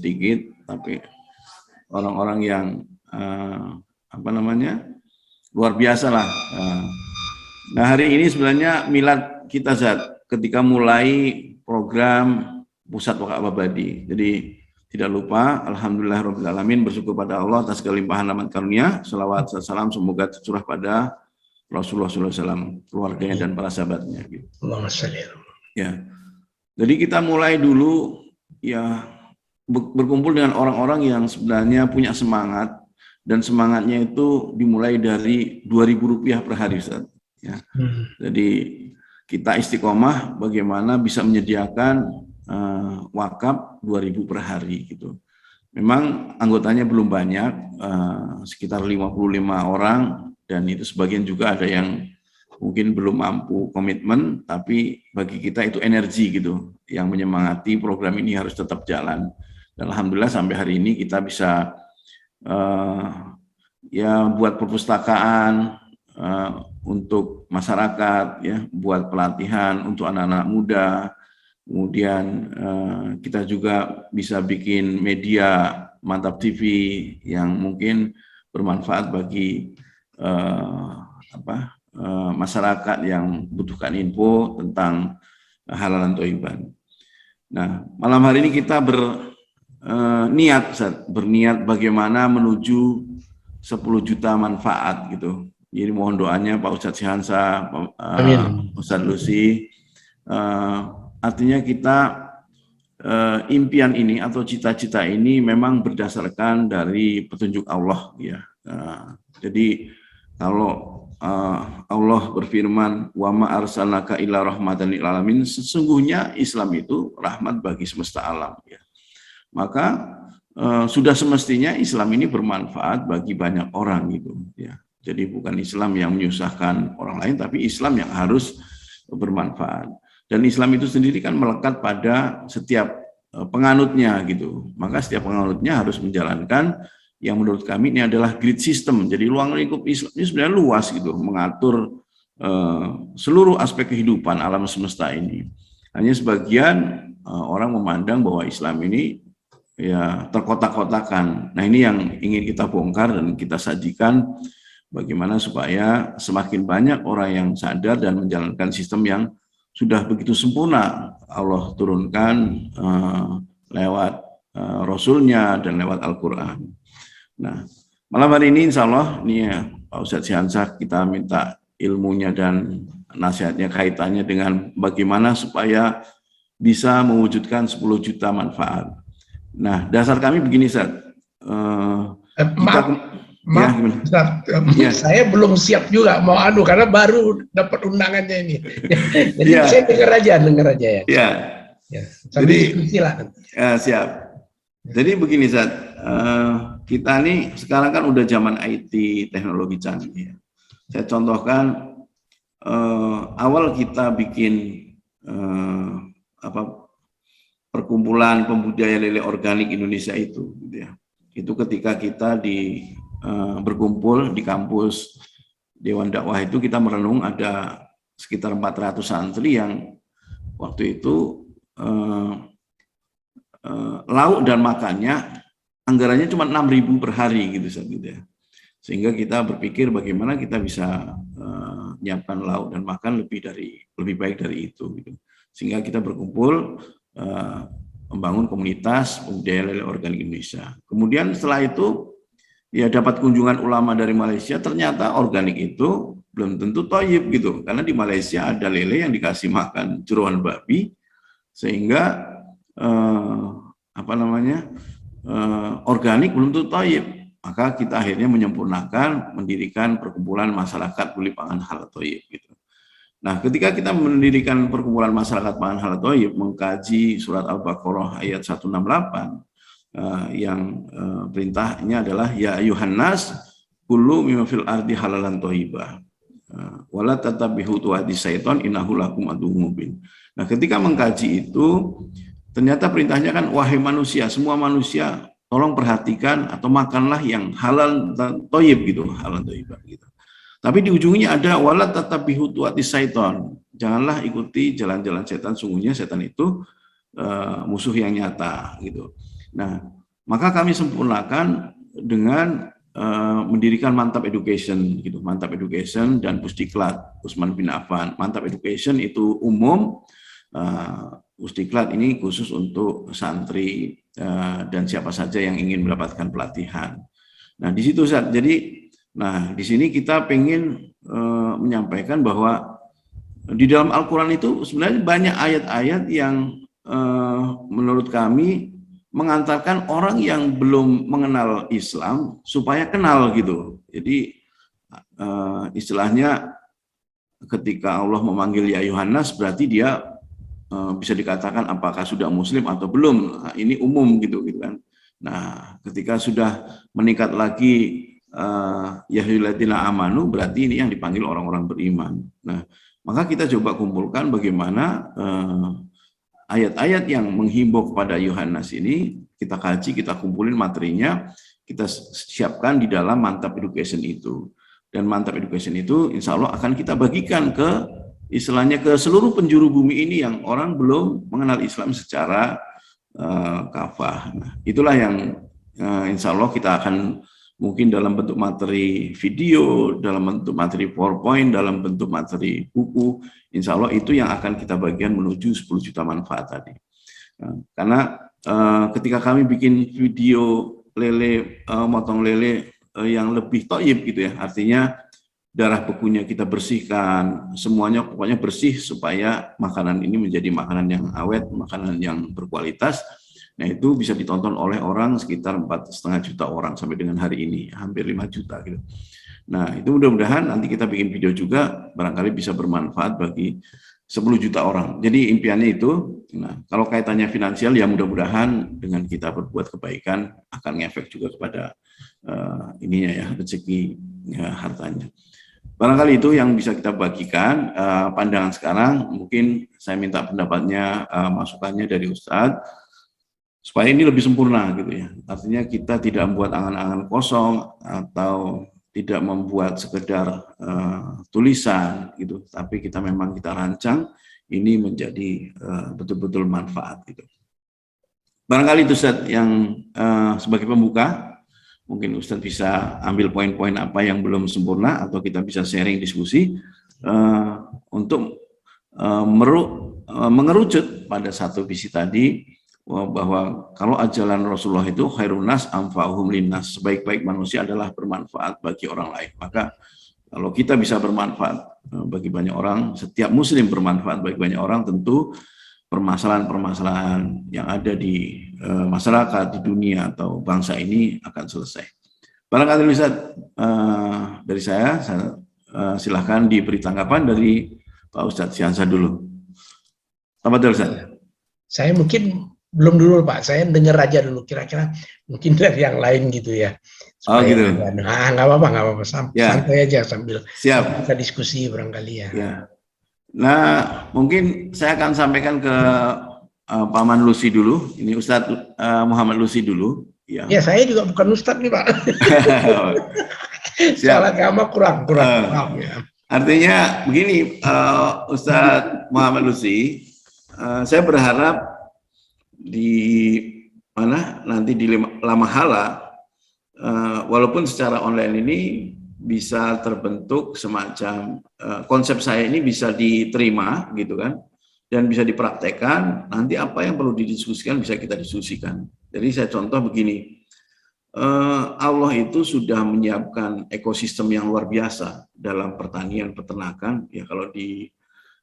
sedikit, tapi orang-orang yang luar biasa lah. Nah, hari ini sebenarnya milad kita, Zat, ketika mulai program Pusat Wakaf Abadi. Jadi tidak lupa, alhamdulillah rabbil alamin, bersyukur pada Allah atas kelimpahan rahmat karunia, selawat salam semoga tercurah pada Rasulullah SAW, keluarganya dan para sahabatnya. Gitu. Ya, jadi kita mulai dulu ya berkumpul dengan orang-orang yang sebenarnya punya semangat, dan semangatnya itu dimulai dari Rp2.000 per hari, Ustaz. Ya. Jadi kita istiqomah bagaimana bisa menyediakan wakaf 2.000 per hari gitu. Memang anggotanya belum banyak, sekitar 55 orang, dan itu sebagian juga ada yang mungkin belum mampu komitmen, tapi bagi kita itu energi gitu yang menyemangati program ini harus tetap jalan. Dan alhamdulillah sampai hari ini kita bisa ya buat perpustakaan untuk masyarakat, ya, buat pelatihan untuk anak-anak muda. Kemudian kita juga bisa bikin media Mantap TV yang mungkin bermanfaat bagi masyarakat yang butuhkan info tentang halal dan thayyiban. Nah, malam hari ini kita berniat bagaimana menuju 10 juta manfaat gitu. Jadi mohon doanya Pak Ustadz Sihansa, Ustadz Lucy. Artinya kita impian ini atau cita-cita ini memang berdasarkan dari petunjuk Allah, ya. Jadi kalau Allah berfirman, wa ma arsalnaka illa rahmatan lil alamin, sesungguhnya Islam itu rahmat bagi semesta alam, ya. Maka sudah semestinya Islam ini bermanfaat bagi banyak orang gitu, ya. Jadi bukan Islam yang menyusahkan orang lain, tapi Islam yang harus bermanfaat. Dan Islam itu sendiri kan melekat pada setiap penganutnya gitu. Maka setiap penganutnya harus menjalankan yang menurut kami ini adalah grid system. Jadi ruang lingkup Islam ini sebenarnya luas gitu, mengatur seluruh aspek kehidupan alam semesta ini. Hanya sebagian orang memandang bahwa Islam ini ya terkotak-kotakan. Nah, ini yang ingin kita bongkar dan kita sajikan bagaimana supaya semakin banyak orang yang sadar dan menjalankan sistem yang sudah begitu sempurna Allah turunkan lewat Rasulnya dan lewat Al-Quran. Nah, malam hari ini insya Allah nih ya, Pak Ustadz Sihansa, kita minta ilmunya dan nasihatnya kaitannya dengan bagaimana supaya bisa mewujudkan 10 juta manfaat. Nah, dasar kami begini, Ustadz. Maaf, ya. Saya belum siap juga mau karena baru dapat undangannya ini. Jadi ya. Saya dengar aja ya. Ya. Ya. Jadi siap. Jadi begini, Zat, kita nih sekarang kan udah zaman IT, teknologi canggih. Ya. Saya contohkan awal kita bikin perkumpulan pembudidaya lele organik Indonesia itu, gitu ya. Itu ketika kita berkumpul di kampus Dewan Dakwah itu, kita merenung ada sekitar 400 santri yang waktu itu lauk dan makannya anggarannya cuma 6.000 per hari gitu ya. Sehingga kita berpikir bagaimana kita bisa menyiapkan lauk dan makan lebih baik dari itu gitu. Sehingga kita berkumpul membangun komunitas pembudidaya lele organik Indonesia. Kemudian setelah itu ya dapat kunjungan ulama dari Malaysia, ternyata organik itu belum tentu thayyib gitu, karena di Malaysia ada lele yang dikasih makan jeroan babi, sehingga organik belum tentu thayyib. Maka kita akhirnya menyempurnakan, mendirikan perkumpulan masyarakat peduli pangan halal thayyib gitu. Nah, ketika kita mendirikan perkumpulan masyarakat pangan halal thayyib, mengkaji surat Al-Baqarah ayat 168, yang perintahnya adalah ya ayuhan nas kullu mimma fil ardi halalan thayyibah wala tatabihu tuwadi syaiton innahu lakum aduwwum mubin. Nah, ketika mengkaji itu ternyata perintahnya kan wahai manusia, semua manusia tolong perhatikan atau makanlah yang halal dan thayyib gitu, halal thayyibah gitu. Tapi di ujungnya ada wala tatabihu tuwadi syaiton. Janganlah ikuti jalan-jalan setan, sungguhnya setan itu musuh yang nyata gitu. Nah, maka kami sempurnakan dengan mendirikan Mantap Education, gitu. Mantap Education dan Pusdiklat Utsman bin Affan. Mantap Education itu umum, Pusdiklat ini khusus untuk santri dan siapa saja yang ingin mendapatkan pelatihan. Nah, di situ jadi, nah di sini kita ingin menyampaikan bahwa di dalam Al-Quran itu sebenarnya banyak ayat-ayat yang menurut kami mengantarkan orang yang belum mengenal Islam supaya kenal gitu. Jadi istilahnya ketika Allah memanggil ya Yohanes berarti dia bisa dikatakan apakah sudah muslim atau belum. Nah, ini umum gitu kan. Nah, ketika sudah meningkat lagi ya ayyuhalladzina amanu berarti ini yang dipanggil orang-orang beriman. Nah, maka kita coba kumpulkan bagaimana ayat-ayat yang menghimbau kepada Yohanes ini, kita kaji, kita kumpulin materinya, kita siapkan di dalam Mantap Education itu. Dan Mantap Education itu insya Allah akan kita bagikan ke istilahnya ke seluruh penjuru bumi ini yang orang belum mengenal Islam secara kafah. Nah, itulah yang insya Allah kita akan mungkin dalam bentuk materi video, dalam bentuk materi PowerPoint, dalam bentuk materi buku, insya Allah itu yang akan kita bagian menuju 10 juta manfaat tadi. Karena ketika kami bikin video lele, motong lele yang lebih toyib gitu ya, artinya darah bekunya kita bersihkan, semuanya pokoknya bersih supaya makanan ini menjadi makanan yang awet, makanan yang berkualitas. Nah, itu bisa ditonton oleh orang sekitar 4,5 juta orang sampai dengan hari ini, hampir 5 juta gitu. Nah, itu mudah-mudahan nanti kita bikin video juga barangkali bisa bermanfaat bagi 10 juta orang. Jadi impiannya itu, nah kalau kaitannya finansial ya mudah-mudahan dengan kita berbuat kebaikan akan ngefek juga kepada ininya ya, rezeki ya, hartanya. Barangkali itu yang bisa kita bagikan. Pandangan sekarang mungkin saya minta pendapatnya, masukannya dari Ustadz supaya ini lebih sempurna gitu ya. Artinya kita tidak membuat angan-angan kosong atau tidak membuat sekedar tulisan gitu, tapi kita memang kita rancang ini menjadi betul-betul manfaat gitu. Barangkali itu Ustadz yang sebagai pembuka, mungkin Ustadz bisa ambil poin-poin apa yang belum sempurna atau kita bisa sharing diskusi untuk mengerucut pada satu visi tadi, bahwa kalau ajaran Rasulullah itu khairun nas anfa'uhum linnas, sebaik-baik manusia adalah bermanfaat bagi orang lain. Maka kalau kita bisa bermanfaat bagi banyak orang, setiap muslim bermanfaat bagi banyak orang, tentu permasalahan-permasalahan yang ada di masyarakat, di dunia atau bangsa ini akan selesai. Barangkali bisa dari saya silahkan diberi tanggapan dari Pak Ustadz Syihansah dulu. Tafadhol Ustadz. Saya mungkin belum dulu Pak, saya dengar aja dulu kira-kira mungkin dari yang lain gitu ya. Supaya gitu. Nggak apa-apa, santai aja sambil kita diskusi barangkali ya. Nah, mungkin saya akan sampaikan ke Paman Lucy dulu. Ini Ustadz Muhammad Lucy dulu. Ya, saya juga bukan Ustadz nih Pak. Soal agama kurang ya. Artinya begini, Ustadz Muhammad Lucy, saya berharap di mana nanti di Lamahala, walaupun secara online ini bisa terbentuk semacam konsep saya ini bisa diterima gitu kan, dan bisa dipraktekkan, nanti apa yang perlu didiskusikan bisa kita diskusikan. Jadi saya contoh begini, Allah itu sudah menyiapkan ekosistem yang luar biasa dalam pertanian, peternakan, ya kalau di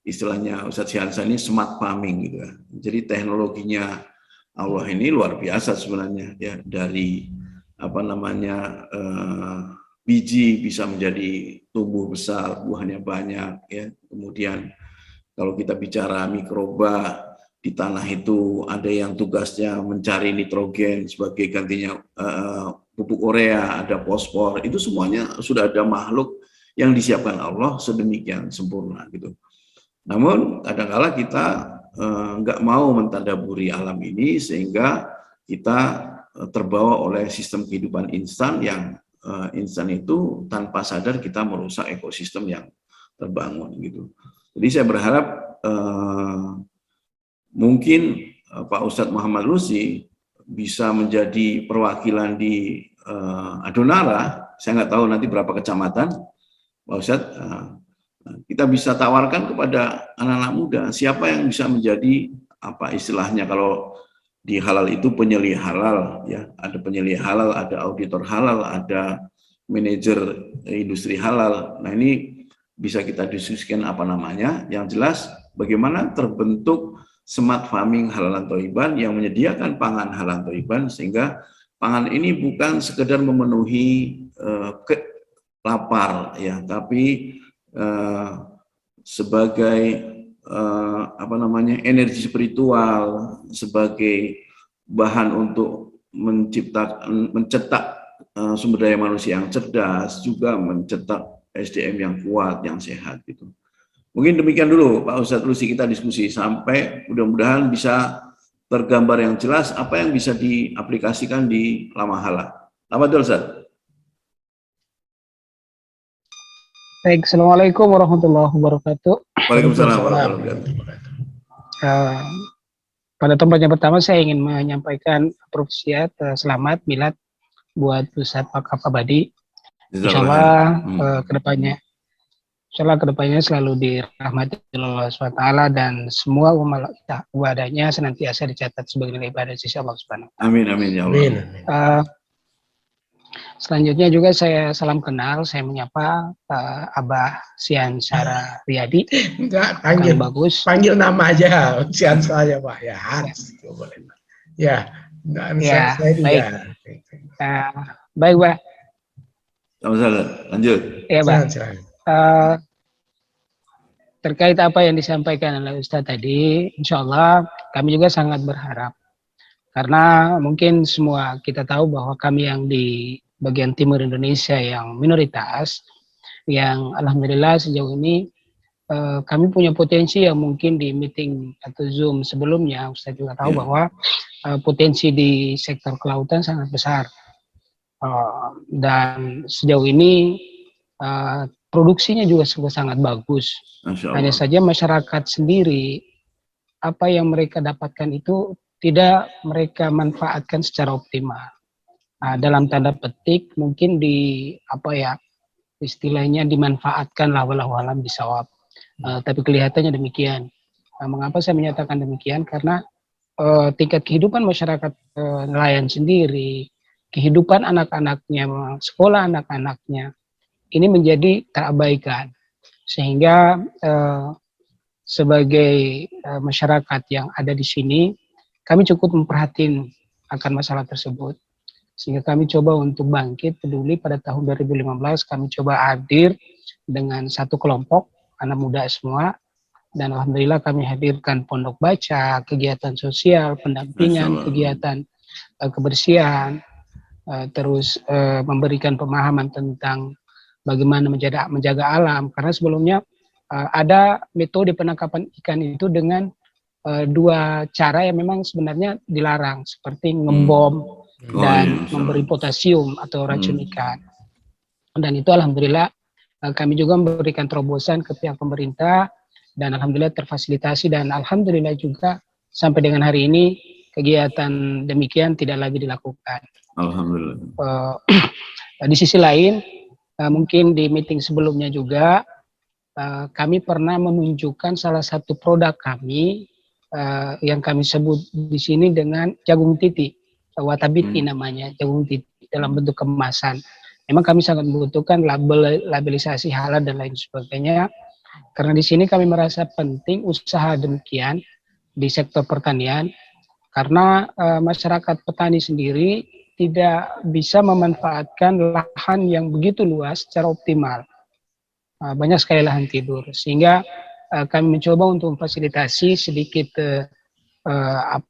istilahnya Ustadz Syihansah ini smart farming gitu kan. Jadi teknologinya Allah ini luar biasa sebenarnya ya, dari apa namanya biji bisa menjadi tumbuh besar, buahnya banyak ya. Kemudian kalau kita bicara mikroba di tanah itu ada yang tugasnya mencari nitrogen sebagai gantinya pupuk urea, ada fosfor, itu semuanya sudah ada makhluk yang disiapkan Allah sedemikian sempurna gitu. Namun kadang-kala kita nggak mau mentadaburi alam ini sehingga kita terbawa oleh sistem kehidupan instan yang instan itu tanpa sadar kita merusak ekosistem yang terbangun gitu. Jadi saya berharap mungkin Pak Ustadz Muhammad Lucy bisa menjadi perwakilan di Adonara, saya nggak tahu nanti berapa kecamatan, Pak Ustadz, kita bisa tawarkan kepada anak-anak muda siapa yang bisa menjadi apa istilahnya kalau di halal itu penyelih halal, ya, ada penyelih halal, ada auditor halal, ada manajer industri halal. Nah, ini bisa kita diskusikan apa namanya. Yang jelas bagaimana terbentuk smart farming halalan thayyiban yang menyediakan pangan halalan thayyiban, sehingga pangan ini bukan sekedar memenuhi lapar, ya, tapi sebagai apa namanya, energi spiritual, sebagai bahan untuk mencetak sumber daya manusia yang cerdas, juga mencetak SDM yang kuat, yang sehat gitu. Mungkin demikian dulu Pak Ustadz Lusi, kita diskusi sampai mudah-mudahan bisa tergambar yang jelas apa yang bisa diaplikasikan di Lamahala. Apa betul Ustadz? Baik, Assalamualaikum warahmatullahi wabarakatuh. Waalaikumsalam warahmatullahi wabarakatuh. Pada tempat yang pertama saya ingin menyampaikan apresiat selamat milad buat Pusat Wakaf Abadi. Insyaallah kedepannya selalu dirahmati Allah SWT dan semua ibadahnya senantiasa dicatat sebagai nilai ibadah sisi Allah Subhanahu. Amin amin ya Allah. Selanjutnya juga saya salam kenal, saya menyapa Abah Sian Sara Riyadi. Enggak, panggil nama aja, Sian saya Pak, ya harus ya. Boleh. Ya, ya saya juga. Baik. Baik, Pak. Sama-sama, lanjut. Ya, Pak. Terkait apa yang disampaikan oleh Ustadz tadi, insya Allah kami juga sangat berharap. Karena mungkin semua kita tahu bahwa kami yang di bagian timur Indonesia yang minoritas, yang alhamdulillah sejauh ini kami punya potensi yang mungkin di meeting atau Zoom sebelumnya, Ustadz juga tahu bahwa potensi di sektor kelautan sangat besar. Dan sejauh ini produksinya juga sangat bagus. Hanya saja masyarakat sendiri, apa yang mereka dapatkan itu tidak mereka manfaatkan secara optimal. Dalam tanda petik mungkin istilahnya dimanfaatkan walau alam bisawab. Tapi kelihatannya demikian. Mengapa saya menyatakan demikian? Karena tingkat kehidupan masyarakat nelayan sendiri, kehidupan anak-anaknya, sekolah anak-anaknya, ini menjadi terabaikan. Sehingga sebagai masyarakat yang ada di sini, kami cukup memperhatikan akan masalah tersebut. Sehingga kami coba untuk bangkit peduli pada tahun 2015, kami coba hadir dengan satu kelompok anak muda semua, dan alhamdulillah kami hadirkan pondok baca, kegiatan sosial, pendampingan, kegiatan kebersihan, terus memberikan pemahaman tentang bagaimana menjaga alam. Karena sebelumnya ada metode penangkapan ikan itu dengan dua cara yang memang sebenarnya dilarang, seperti ngebom dan memberi potasium atau racun ikan. Dan itu alhamdulillah kami juga memberikan terobosan ke pihak pemerintah dan alhamdulillah terfasilitasi, dan alhamdulillah juga sampai dengan hari ini kegiatan demikian tidak lagi dilakukan. Alhamdulillah. Di sisi lain mungkin di meeting sebelumnya juga kami pernah menunjukkan salah satu produk kami yang kami sebut di sini dengan jagung titi, watabiti namanya, jagung titi dalam bentuk kemasan. Memang kami sangat membutuhkan labelisasi halal dan lain sebagainya, karena di sini kami merasa penting usaha demikian di sektor pertanian, karena masyarakat petani sendiri tidak bisa memanfaatkan lahan yang begitu luas secara optimal. Banyak sekali lahan tidur, sehingga kami mencoba untuk memfasilitasi sedikit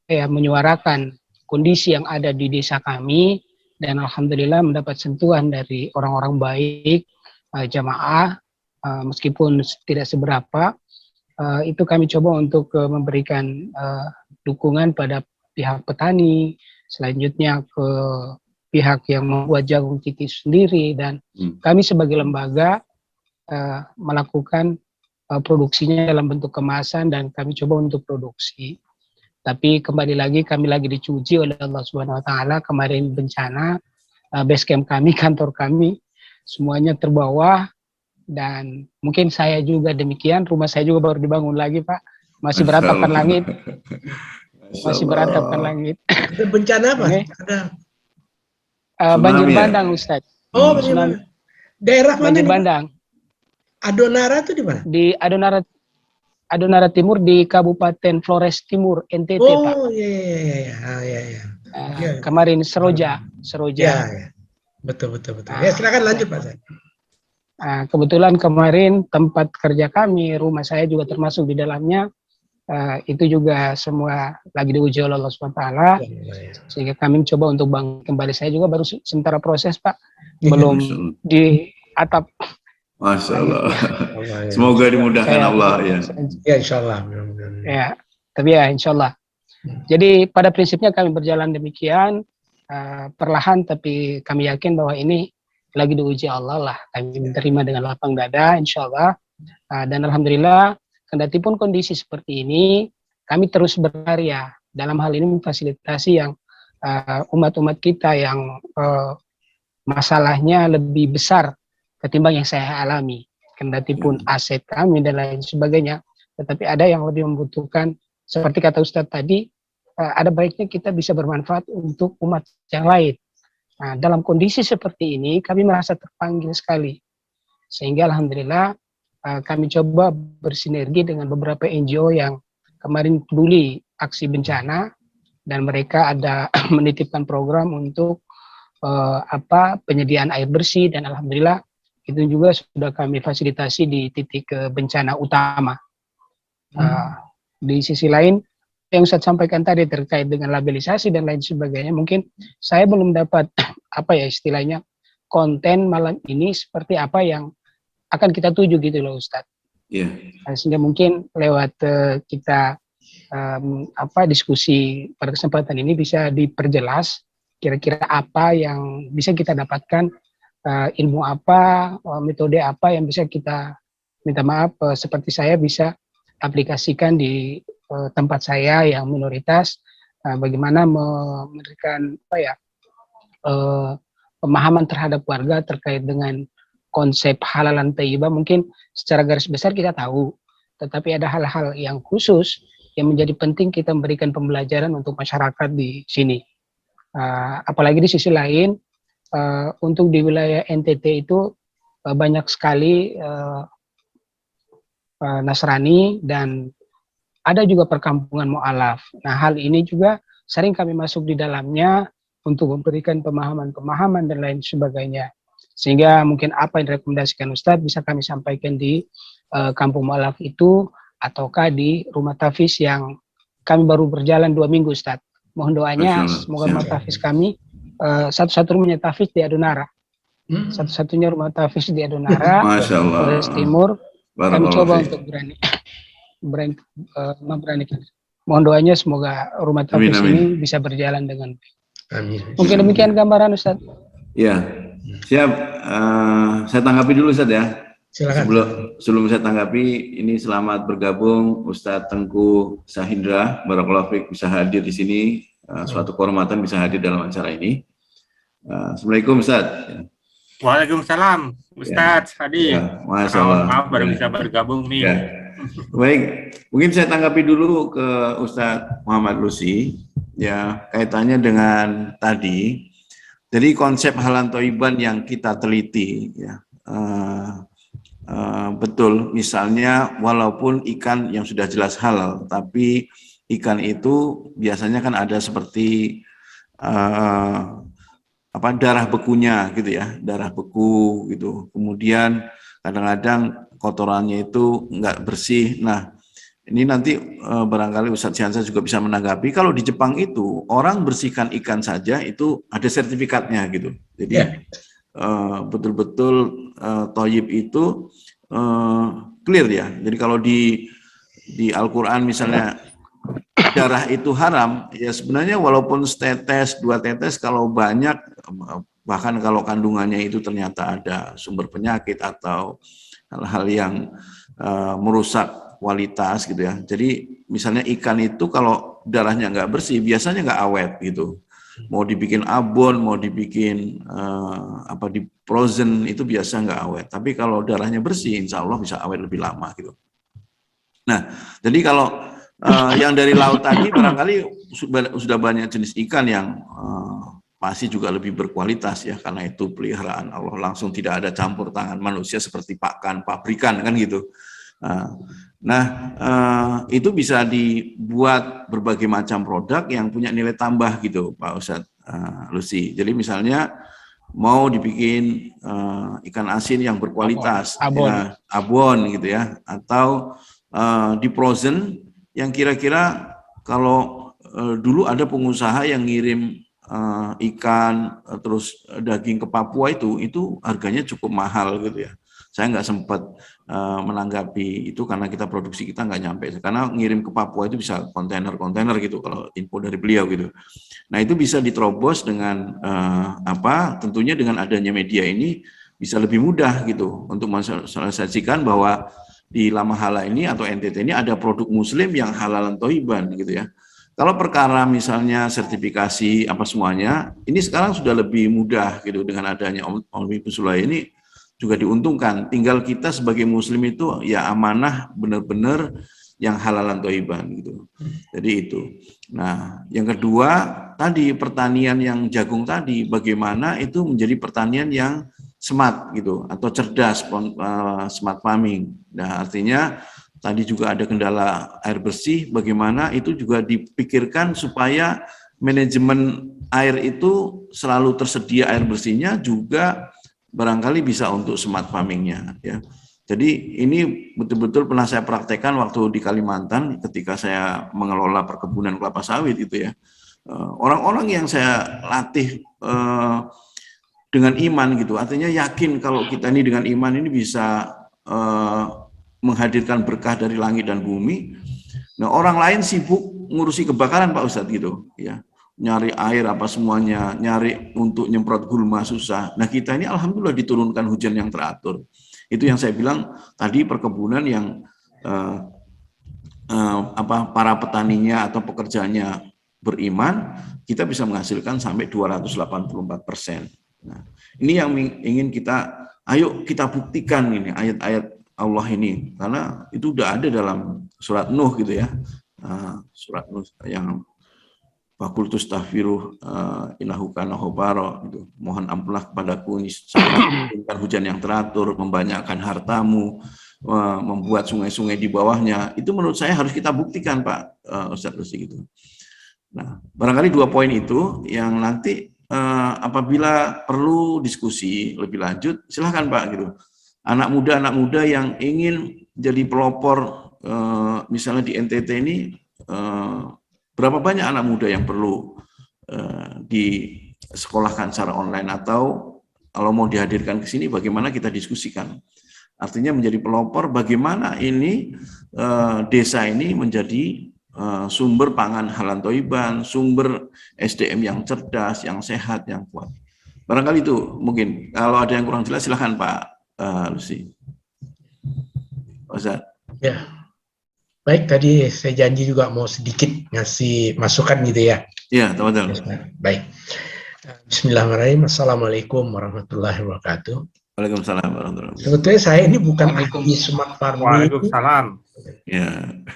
menyuarakan kondisi yang ada di desa kami, dan alhamdulillah mendapat sentuhan dari orang-orang baik, jamaah, meskipun tidak seberapa. Itu kami coba untuk memberikan dukungan pada pihak petani, selanjutnya ke pihak yang membuat jagung titi sendiri, dan kami sebagai lembaga melakukan produksinya dalam bentuk kemasan, dan kami coba untuk produksi. Tapi kembali lagi kami lagi dicuci oleh Allah Subhanahu Wa Taala. Kemarin bencana, base camp kami, kantor kami, semuanya terbawah, dan mungkin saya juga demikian. Rumah saya juga baru dibangun lagi, Pak. Masih beratapkan langit. Masih beratapkan langit. Ada bencana apa? Ada banjir bandang, Ustaz. Oh, banjir bandang. Daerah mana? Banjir bandang. Adonara itu di mana? Di Adonara Timur, di Kabupaten Flores Timur, NTT, Pak. Oh, iya. Kemarin Seroja. Ya. Betul. Ya, silakan lanjut, Pak. Kebetulan kemarin tempat kerja kami, rumah saya juga termasuk di dalamnya, itu juga semua lagi diuji oleh Allah SWT, sehingga kami coba untuk bangun kembali. Saya juga baru sementara proses, Pak, belum di atap. Masya Allah. Semoga dimudahkan Allah ya. Ya, insya Allah. Ya, tapi ya insya Allah. Jadi pada prinsipnya kami berjalan demikian, perlahan, tapi kami yakin bahwa ini lagi diuji Allah lah. Kami menerima dengan lapang dada, insya Allah. Dan alhamdulillah, kendati pun kondisi seperti ini, kami terus berkarya dalam hal ini memfasilitasi yang umat-umat kita yang masalahnya lebih besar ketimbang yang saya alami. Kendati pun aset kami dan lain sebagainya, tetapi ada yang lebih membutuhkan. Seperti kata Ustadz tadi, ada baiknya kita bisa bermanfaat untuk umat yang lain. Nah, dalam kondisi seperti ini, kami merasa terpanggil sekali. Sehingga alhamdulillah, kami coba bersinergi dengan beberapa NGO yang kemarin peduli aksi bencana, dan mereka ada menitipkan program untuk penyediaan air bersih, dan alhamdulillah itu juga sudah kami fasilitasi di titik bencana utama. Di sisi lain, yang Ustadz sampaikan tadi terkait dengan labelisasi dan lain sebagainya, mungkin saya belum dapat istilahnya konten malam ini seperti apa yang akan kita tuju gitu loh, Ustadz. Yeah. Sehingga mungkin lewat kita diskusi pada kesempatan ini bisa diperjelas kira-kira apa yang bisa kita dapatkan, ilmu apa, metode apa yang bisa kita, minta maaf, seperti saya bisa aplikasikan di tempat saya yang minoritas, bagaimana memberikan pemahaman terhadap warga terkait dengan konsep halalan thayyibah. Mungkin secara garis besar kita tahu, tetapi ada hal-hal yang khusus yang menjadi penting kita memberikan pembelajaran untuk masyarakat di sini. Apalagi di sisi lain, untuk di wilayah NTT itu banyak sekali Nasrani dan ada juga perkampungan mu'alaf. Nah, hal ini juga sering kami masuk di dalamnya untuk memberikan pemahaman-pemahaman dan lain sebagainya. Sehingga mungkin apa yang direkomendasikan Ustadz bisa kami sampaikan di kampung mu'alaf itu, ataukah di rumah tafis yang kami baru berjalan 2 minggu, Ustadz. Mohon doanya, semoga rumah tafis kami satu-satu rumah tafis di Adonara. Satu-satunya rumah tafis di Adonara, Flores Timur. Kami coba untuk memberanikan. Mohon doanya semoga rumah tafis ini bisa berjalan dengan baik. Amin. Mungkin demikian gambaran, Ustaz. Ya, siap. Saya tanggapi dulu, Ustaz ya. Silakan. Sebelum saya tanggapi, ini selamat bergabung Ustadz Tengku Sahindra, Barakallahu Fiik, bisa hadir di sini. Suatu kehormatan bisa hadir dalam acara ini. Assalamualaikum, Ustadz. Waalaikumsalam, Ustadz hadir. Ya, Masya Allah. Maaf baru bisa bergabung nih. Ya. Baik, mungkin saya tanggapi dulu ke Ustadz Muhammad Lusi, ya, kaitannya dengan tadi. Jadi konsep halalan thayyiban yang kita teliti, ya, betul. Misalnya walaupun ikan yang sudah jelas halal, tapi ikan itu biasanya kan ada seperti darah bekunya gitu ya, darah beku gitu. Kemudian kadang-kadang kotorannya itu enggak bersih. Nah, ini nanti barangkali Ustadz Syihansa juga bisa menanggapi. Kalau di Jepang itu orang bersihkan ikan saja itu ada sertifikatnya gitu. Jadi betul-betul thayyib itu clear ya. Jadi kalau di Al-Quran misalnya darah itu haram, ya sebenarnya walaupun setetes, 2 tetes, kalau banyak, bahkan kalau kandungannya itu ternyata ada sumber penyakit atau hal-hal yang merusak kualitas gitu ya. Jadi misalnya ikan itu kalau darahnya nggak bersih, biasanya nggak awet gitu. Mau dibikin abon, mau dibikin di frozen, itu biasa nggak awet. Tapi kalau darahnya bersih, insya Allah bisa awet lebih lama gitu. Nah, jadi kalau yang dari laut tadi barangkali sudah banyak jenis ikan yang masih juga lebih berkualitas ya, karena itu peliharaan Allah langsung, tidak ada campur tangan manusia seperti pakan, pabrikan kan gitu. Nah, itu bisa dibuat berbagai macam produk yang punya nilai tambah gitu, Pak Ustadz Lucy. Jadi misalnya mau dibikin ikan asin yang berkualitas, abon gitu ya, atau di frozen yang kira-kira kalau dulu ada pengusaha yang ngirim ikan terus daging ke Papua, itu harganya cukup mahal gitu ya. Saya nggak sempat menanggapi itu karena kita produksi kita nggak nyampe, karena ngirim ke Papua itu bisa kontainer-kontainer gitu kalau info dari beliau gitu. Nah itu bisa diterobos dengan tentunya dengan adanya media ini bisa lebih mudah gitu untuk menselesaikan bahwa di Lamahala ini atau NTT ini ada produk muslim yang halalan toiban gitu ya. Kalau perkara misalnya sertifikasi apa semuanya, ini sekarang sudah lebih mudah gitu dengan adanya Omnibus Law ini juga diuntungkan. Tinggal kita sebagai muslim itu ya amanah benar-benar yang halalan toiban gitu. Jadi itu. Nah, yang kedua tadi pertanian yang jagung tadi, bagaimana itu menjadi pertanian yang smart gitu atau cerdas, smart farming. Nah, artinya tadi juga ada kendala air bersih, bagaimana itu juga dipikirkan supaya manajemen air itu selalu tersedia air bersihnya, juga barangkali bisa untuk smart farmingnya ya. Jadi ini betul-betul pernah saya praktekkan waktu di Kalimantan ketika saya mengelola perkebunan kelapa sawit itu ya. Orang-orang yang saya latih dengan iman gitu, artinya yakin kalau kita ini dengan iman ini bisa menghadirkan berkah dari langit dan bumi. Nah, orang lain sibuk ngurusi kebakaran Pak Ustadz gitu ya, nyari air apa semuanya, nyari untuk nyemprot gulma susah. Nah, kita ini alhamdulillah diturunkan hujan yang teratur. Itu yang saya bilang tadi, perkebunan yang para petaninya atau pekerjanya beriman, kita bisa menghasilkan sampai 284%. Nah, ini yang ingin kita, ayo kita buktikan ini ayat-ayat Allah ini, karena itu udah ada dalam surat Nuh gitu ya, surat Nuh yang fakultus tahfiruh innahu kana ghafara gitu. Mohon ampunlah kepadaku, turunkan hujan yang teratur, membanyakkan hartamu, membuat sungai-sungai di bawahnya. Itu menurut saya harus kita buktikan Pak Ustadz Lucy gitu. Nah, barangkali 2 poin itu yang nanti apabila perlu diskusi lebih lanjut, silahkan Pak gitu. Anak muda yang ingin jadi pelopor, misalnya di NTT ini, berapa banyak anak muda yang perlu disekolahkan secara online, atau kalau mau dihadirkan ke sini bagaimana kita diskusikan. Artinya menjadi pelopor bagaimana ini desa ini menjadi sumber pangan halalan toiban, sumber SDM yang cerdas, yang sehat, yang kuat. Barangkali itu mungkin. Kalau ada yang kurang jelas silahkan Pak Lucy. Ustaz. Ya. Baik, tadi saya janji juga mau sedikit ngasih masukan gitu ya. Iya, teman-teman. Baik. Bismillahirrahmanirrahim. Assalamualaikum warahmatullahi wabarakatuh. Waalaikumsalam warahmatullahi wabarakatuh. Sebetulnya saya ini bukan ahli smart farming. Waalaikumsalam. Ya.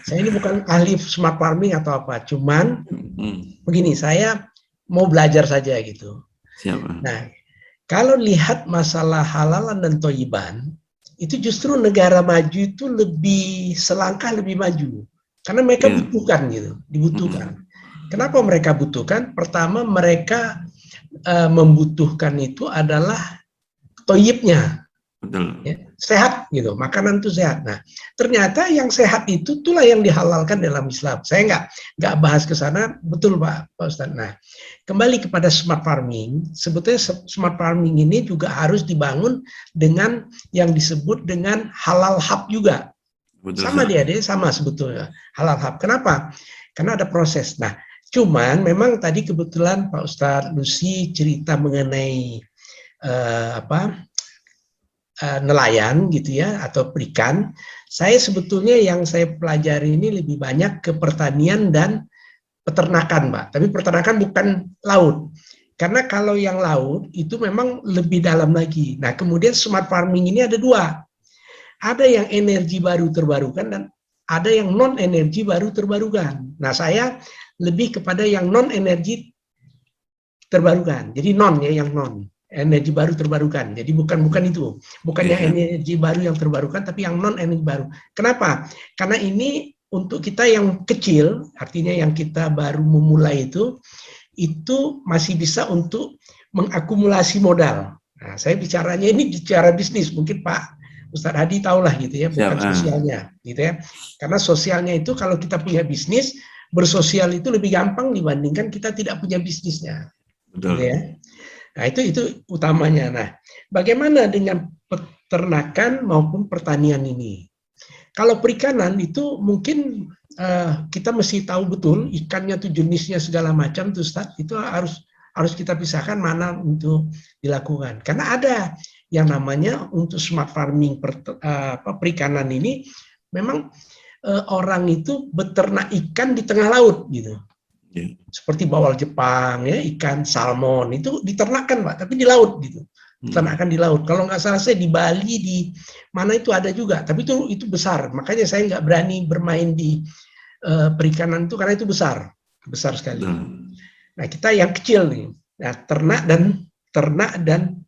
Saya ini bukan ahli smart farming atau apa, cuman begini, saya mau belajar saja gitu. Siapa? Nah, kalau lihat masalah halalan dan toiban, itu justru negara maju itu lebih selangkah lebih maju, karena mereka butuhkan gitu, dibutuhkan. Kenapa mereka butuhkan? Pertama, mereka membutuhkan itu adalah toyibnya, ya, sehat gitu, makanan itu sehat. Nah, ternyata yang sehat itu itulah yang dihalalkan dalam Islam. Saya nggak bahas ke sana, betul Pak Ustadz. Nah, kembali kepada smart farming, sebetulnya smart farming ini juga harus dibangun dengan yang disebut dengan halal hub juga. Betul, sama dia sama sebetulnya halal hub. Kenapa? Karena ada proses. Nah, cuman memang tadi kebetulan Pak Ustadz Lucy cerita mengenai nelayan gitu ya, atau perikan. Saya sebetulnya yang saya pelajari ini lebih banyak ke pertanian dan peternakan, Pak. Tapi peternakan bukan laut. Karena kalau yang laut itu memang lebih dalam lagi. Nah, kemudian smart farming ini ada dua. Ada yang energi baru terbarukan dan ada yang non energi baru terbarukan. Nah, saya lebih kepada yang non energi terbarukan. Jadi non ya, yang non energi baru terbarukan. Jadi bukan itu, bukan yang energi baru yang terbarukan, tapi yang non energi baru. Kenapa? Karena ini untuk kita yang kecil, artinya yang kita baru memulai itu masih bisa untuk mengakumulasi modal. Nah, saya bicaranya ini bicara bisnis, mungkin Pak Ustadz Hadi tahulah gitu ya, bukan sosialnya, gitu ya. Karena sosialnya itu kalau kita punya bisnis, bersosial itu lebih gampang dibandingkan kita tidak punya bisnisnya. Betul. Gitu ya. Nah, itu utamanya. Nah, bagaimana dengan peternakan maupun pertanian ini? Kalau perikanan itu mungkin kita mesti tahu betul ikannya tuh jenisnya segala macam tuh Ustaz, itu harus kita pisahkan mana untuk dilakukan. Karena ada yang namanya untuk smart farming perikanan ini memang orang itu beternak ikan di tengah laut gitu. Seperti bawal Jepang ya, ikan salmon itu diternakkan Pak, tapi di laut gitu. Ternakan di laut. Kalau nggak salah saya di Bali, di mana itu ada juga, tapi itu besar. Makanya saya nggak berani bermain di perikanan itu karena itu besar sekali. Nah, kita yang kecil nih. Nah, ternak dan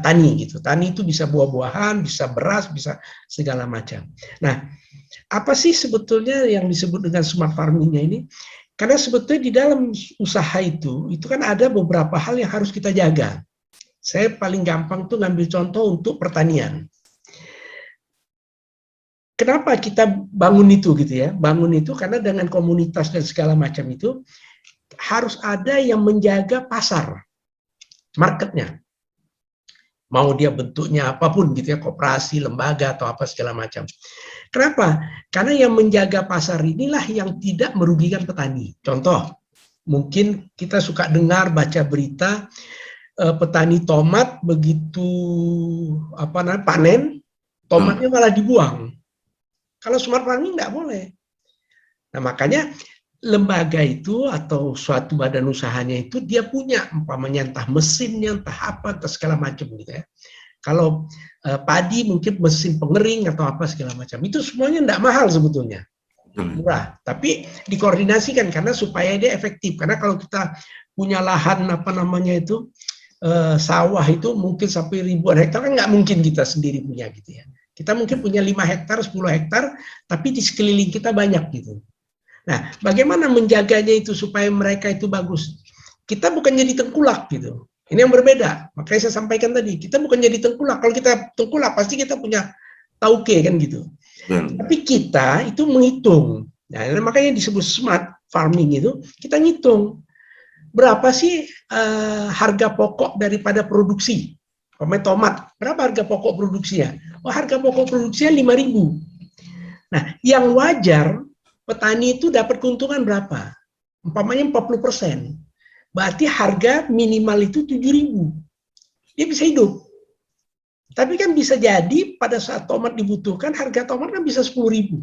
tani gitu. Tani itu bisa buah-buahan, bisa beras, bisa segala macam. Nah, apa sih sebetulnya yang disebut dengan smart farming-nya ini? Karena sebetulnya di dalam usaha itu kan ada beberapa hal yang harus kita jaga. Saya paling gampang tuh ngambil contoh untuk pertanian. Kenapa kita bangun itu gitu ya? Bangun itu karena dengan komunitas dan segala macam itu harus ada yang menjaga pasar, marketnya. Mau dia bentuknya apapun gitu ya, koperasi, lembaga atau apa segala macam. Kenapa? Karena yang menjaga pasar inilah yang tidak merugikan petani. Contoh, mungkin kita suka dengar baca berita petani tomat begitu panen, tomatnya malah dibuang. Kalau smart farming nggak boleh. Nah, makanya lembaga itu atau suatu badan usahanya itu dia punya umpamanya entah mesinnya, entah apa, entah segala macam gitu ya. Kalau padi mungkin mesin pengering atau apa segala macam. Itu semuanya nggak mahal sebetulnya. Murah, tapi dikoordinasikan karena supaya dia efektif. Karena kalau kita punya lahan sawah itu mungkin sampai ribuan hektar, kan nggak mungkin kita sendiri punya gitu ya. Kita mungkin punya 5 hektar, 10 hektar, tapi di sekeliling kita banyak gitu. Nah, bagaimana menjaganya itu supaya mereka itu bagus? Kita bukan jadi tengkulak gitu. Ini yang berbeda. Makanya saya sampaikan tadi, kita bukan jadi tengkulak. Kalau kita tengkulak, pasti kita punya tauke kan gitu. Tapi kita itu menghitung. Nah, makanya disebut smart farming itu, kita ngitung. Berapa sih harga pokok daripada produksi? Tomat, berapa harga pokok produksinya? Oh, harga pokok produksinya 5.000. Nah, yang wajar petani itu dapat keuntungan berapa? Umpamanya 40%. Berarti harga minimal itu 7.000. Dia bisa hidup. Tapi kan bisa jadi pada saat tomat dibutuhkan, harga tomat kan bisa 10.000.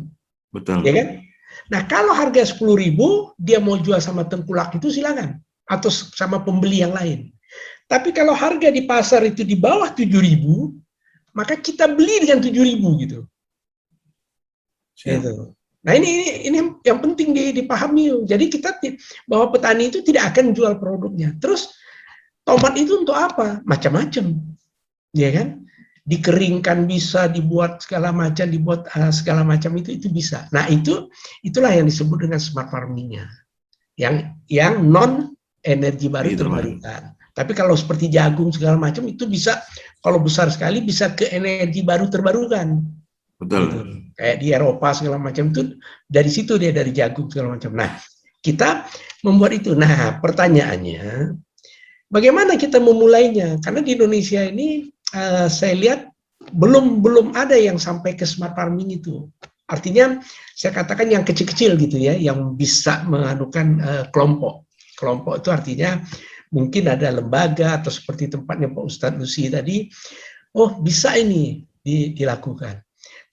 Betul. Ya kan? Nah, kalau harga 10.000, dia mau jual sama tengkulak itu silakan. Atau sama pembeli yang lain. Tapi kalau harga di pasar itu di bawah 7.000, maka kita beli dengan 7.000 gitu. Gitu. Nah, ini yang penting dipahami. Jadi kita bahwa petani itu tidak akan jual produknya. Terus tomat itu untuk apa? Macam-macam. Ya kan? Dikeringkan bisa, dibuat segala macam, itu bisa. Nah, itulah yang disebut dengan smart farming-nya. Yang non energi baru terbarukan. Tapi kalau seperti jagung segala macam itu bisa, kalau besar sekali bisa ke energi baru terbarukan. Betul. Gitu. Kayak di Eropa segala macam itu dari situ dia, dari jagung segala macam. Nah, kita membuat itu. Nah, pertanyaannya, bagaimana kita memulainya? Karena di Indonesia ini saya lihat belum ada yang sampai ke smart farming itu. Artinya saya katakan yang kecil-kecil gitu ya, yang bisa mengadukan kelompok. Kelompok itu artinya mungkin ada lembaga atau seperti tempatnya Pak Ustadz Lucy tadi, oh bisa ini dilakukan.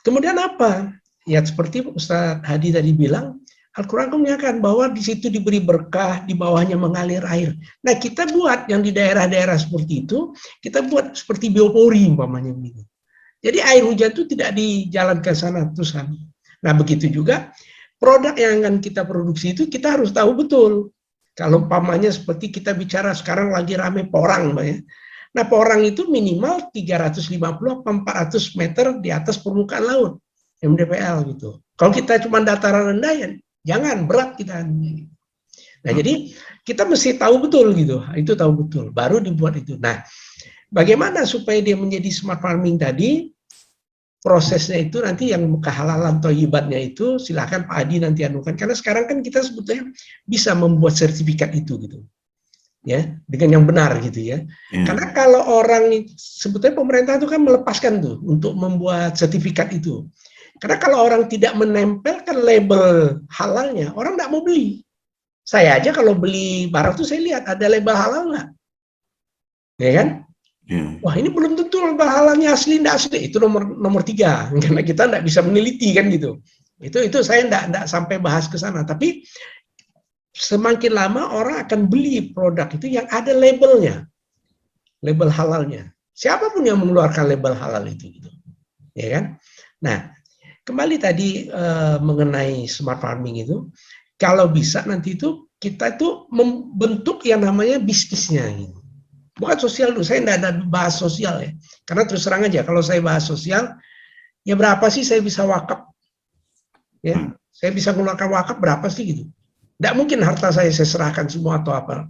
Kemudian apa? Ya seperti Ustadz Hadi tadi bilang, Al-Quran menyatakan bahwa di situ diberi berkah, di bawahnya mengalir air. Nah, kita buat yang di daerah-daerah seperti itu, kita buat seperti biopori umpamanya begitu. Jadi air hujan itu tidak dijalankan sana terus kan. Nah, begitu juga produk yang akan kita produksi itu kita harus tahu betul. Kalau umpamanya seperti kita bicara sekarang lagi rame porang, ya. Nah, porang itu minimal 350-400 meter di atas permukaan laut, MDPL gitu. Kalau kita cuma dataran rendah ya jangan, berat kita. Nah, jadi kita mesti tahu betul gitu. Itu tahu betul, baru dibuat itu. Nah, bagaimana supaya dia menjadi smart farming tadi? Prosesnya itu nanti yang kehalalan thayyibatnya itu silakan Pak Adi nanti anukan, karena sekarang kan kita sebetulnya bisa membuat sertifikat itu gitu. Ya, dengan yang benar gitu ya. Karena kalau orang sebetulnya pemerintah itu kan melepaskan tuh untuk membuat sertifikat itu. Karena kalau orang tidak menempelkan label halalnya, orang tidak mau beli. Saya aja kalau beli barang tuh saya lihat ada label halal nggak, ya kan? Wah, ini belum tentu label halalnya asli tidak asli. Itu nomor 3 karena kita tidak bisa meneliti kan gitu. Itu saya tidak sampai bahas ke sana. Tapi semakin lama orang akan beli produk itu yang ada labelnya, label halalnya. Siapapun yang mengeluarkan label halal itu, gitu, ya kan? Nah, kembali tadi mengenai smart farming itu, kalau bisa nanti itu kita itu membentuk yang namanya bisnisnya. Gitu. Bukan sosial dulu, saya tidak ada bahas sosial ya. Karena terus terang aja, kalau saya bahas sosial, ya berapa sih saya bisa wakaf? Ya, saya bisa mengeluarkan wakaf berapa sih gitu? Tidak mungkin harta saya serahkan semua atau apa.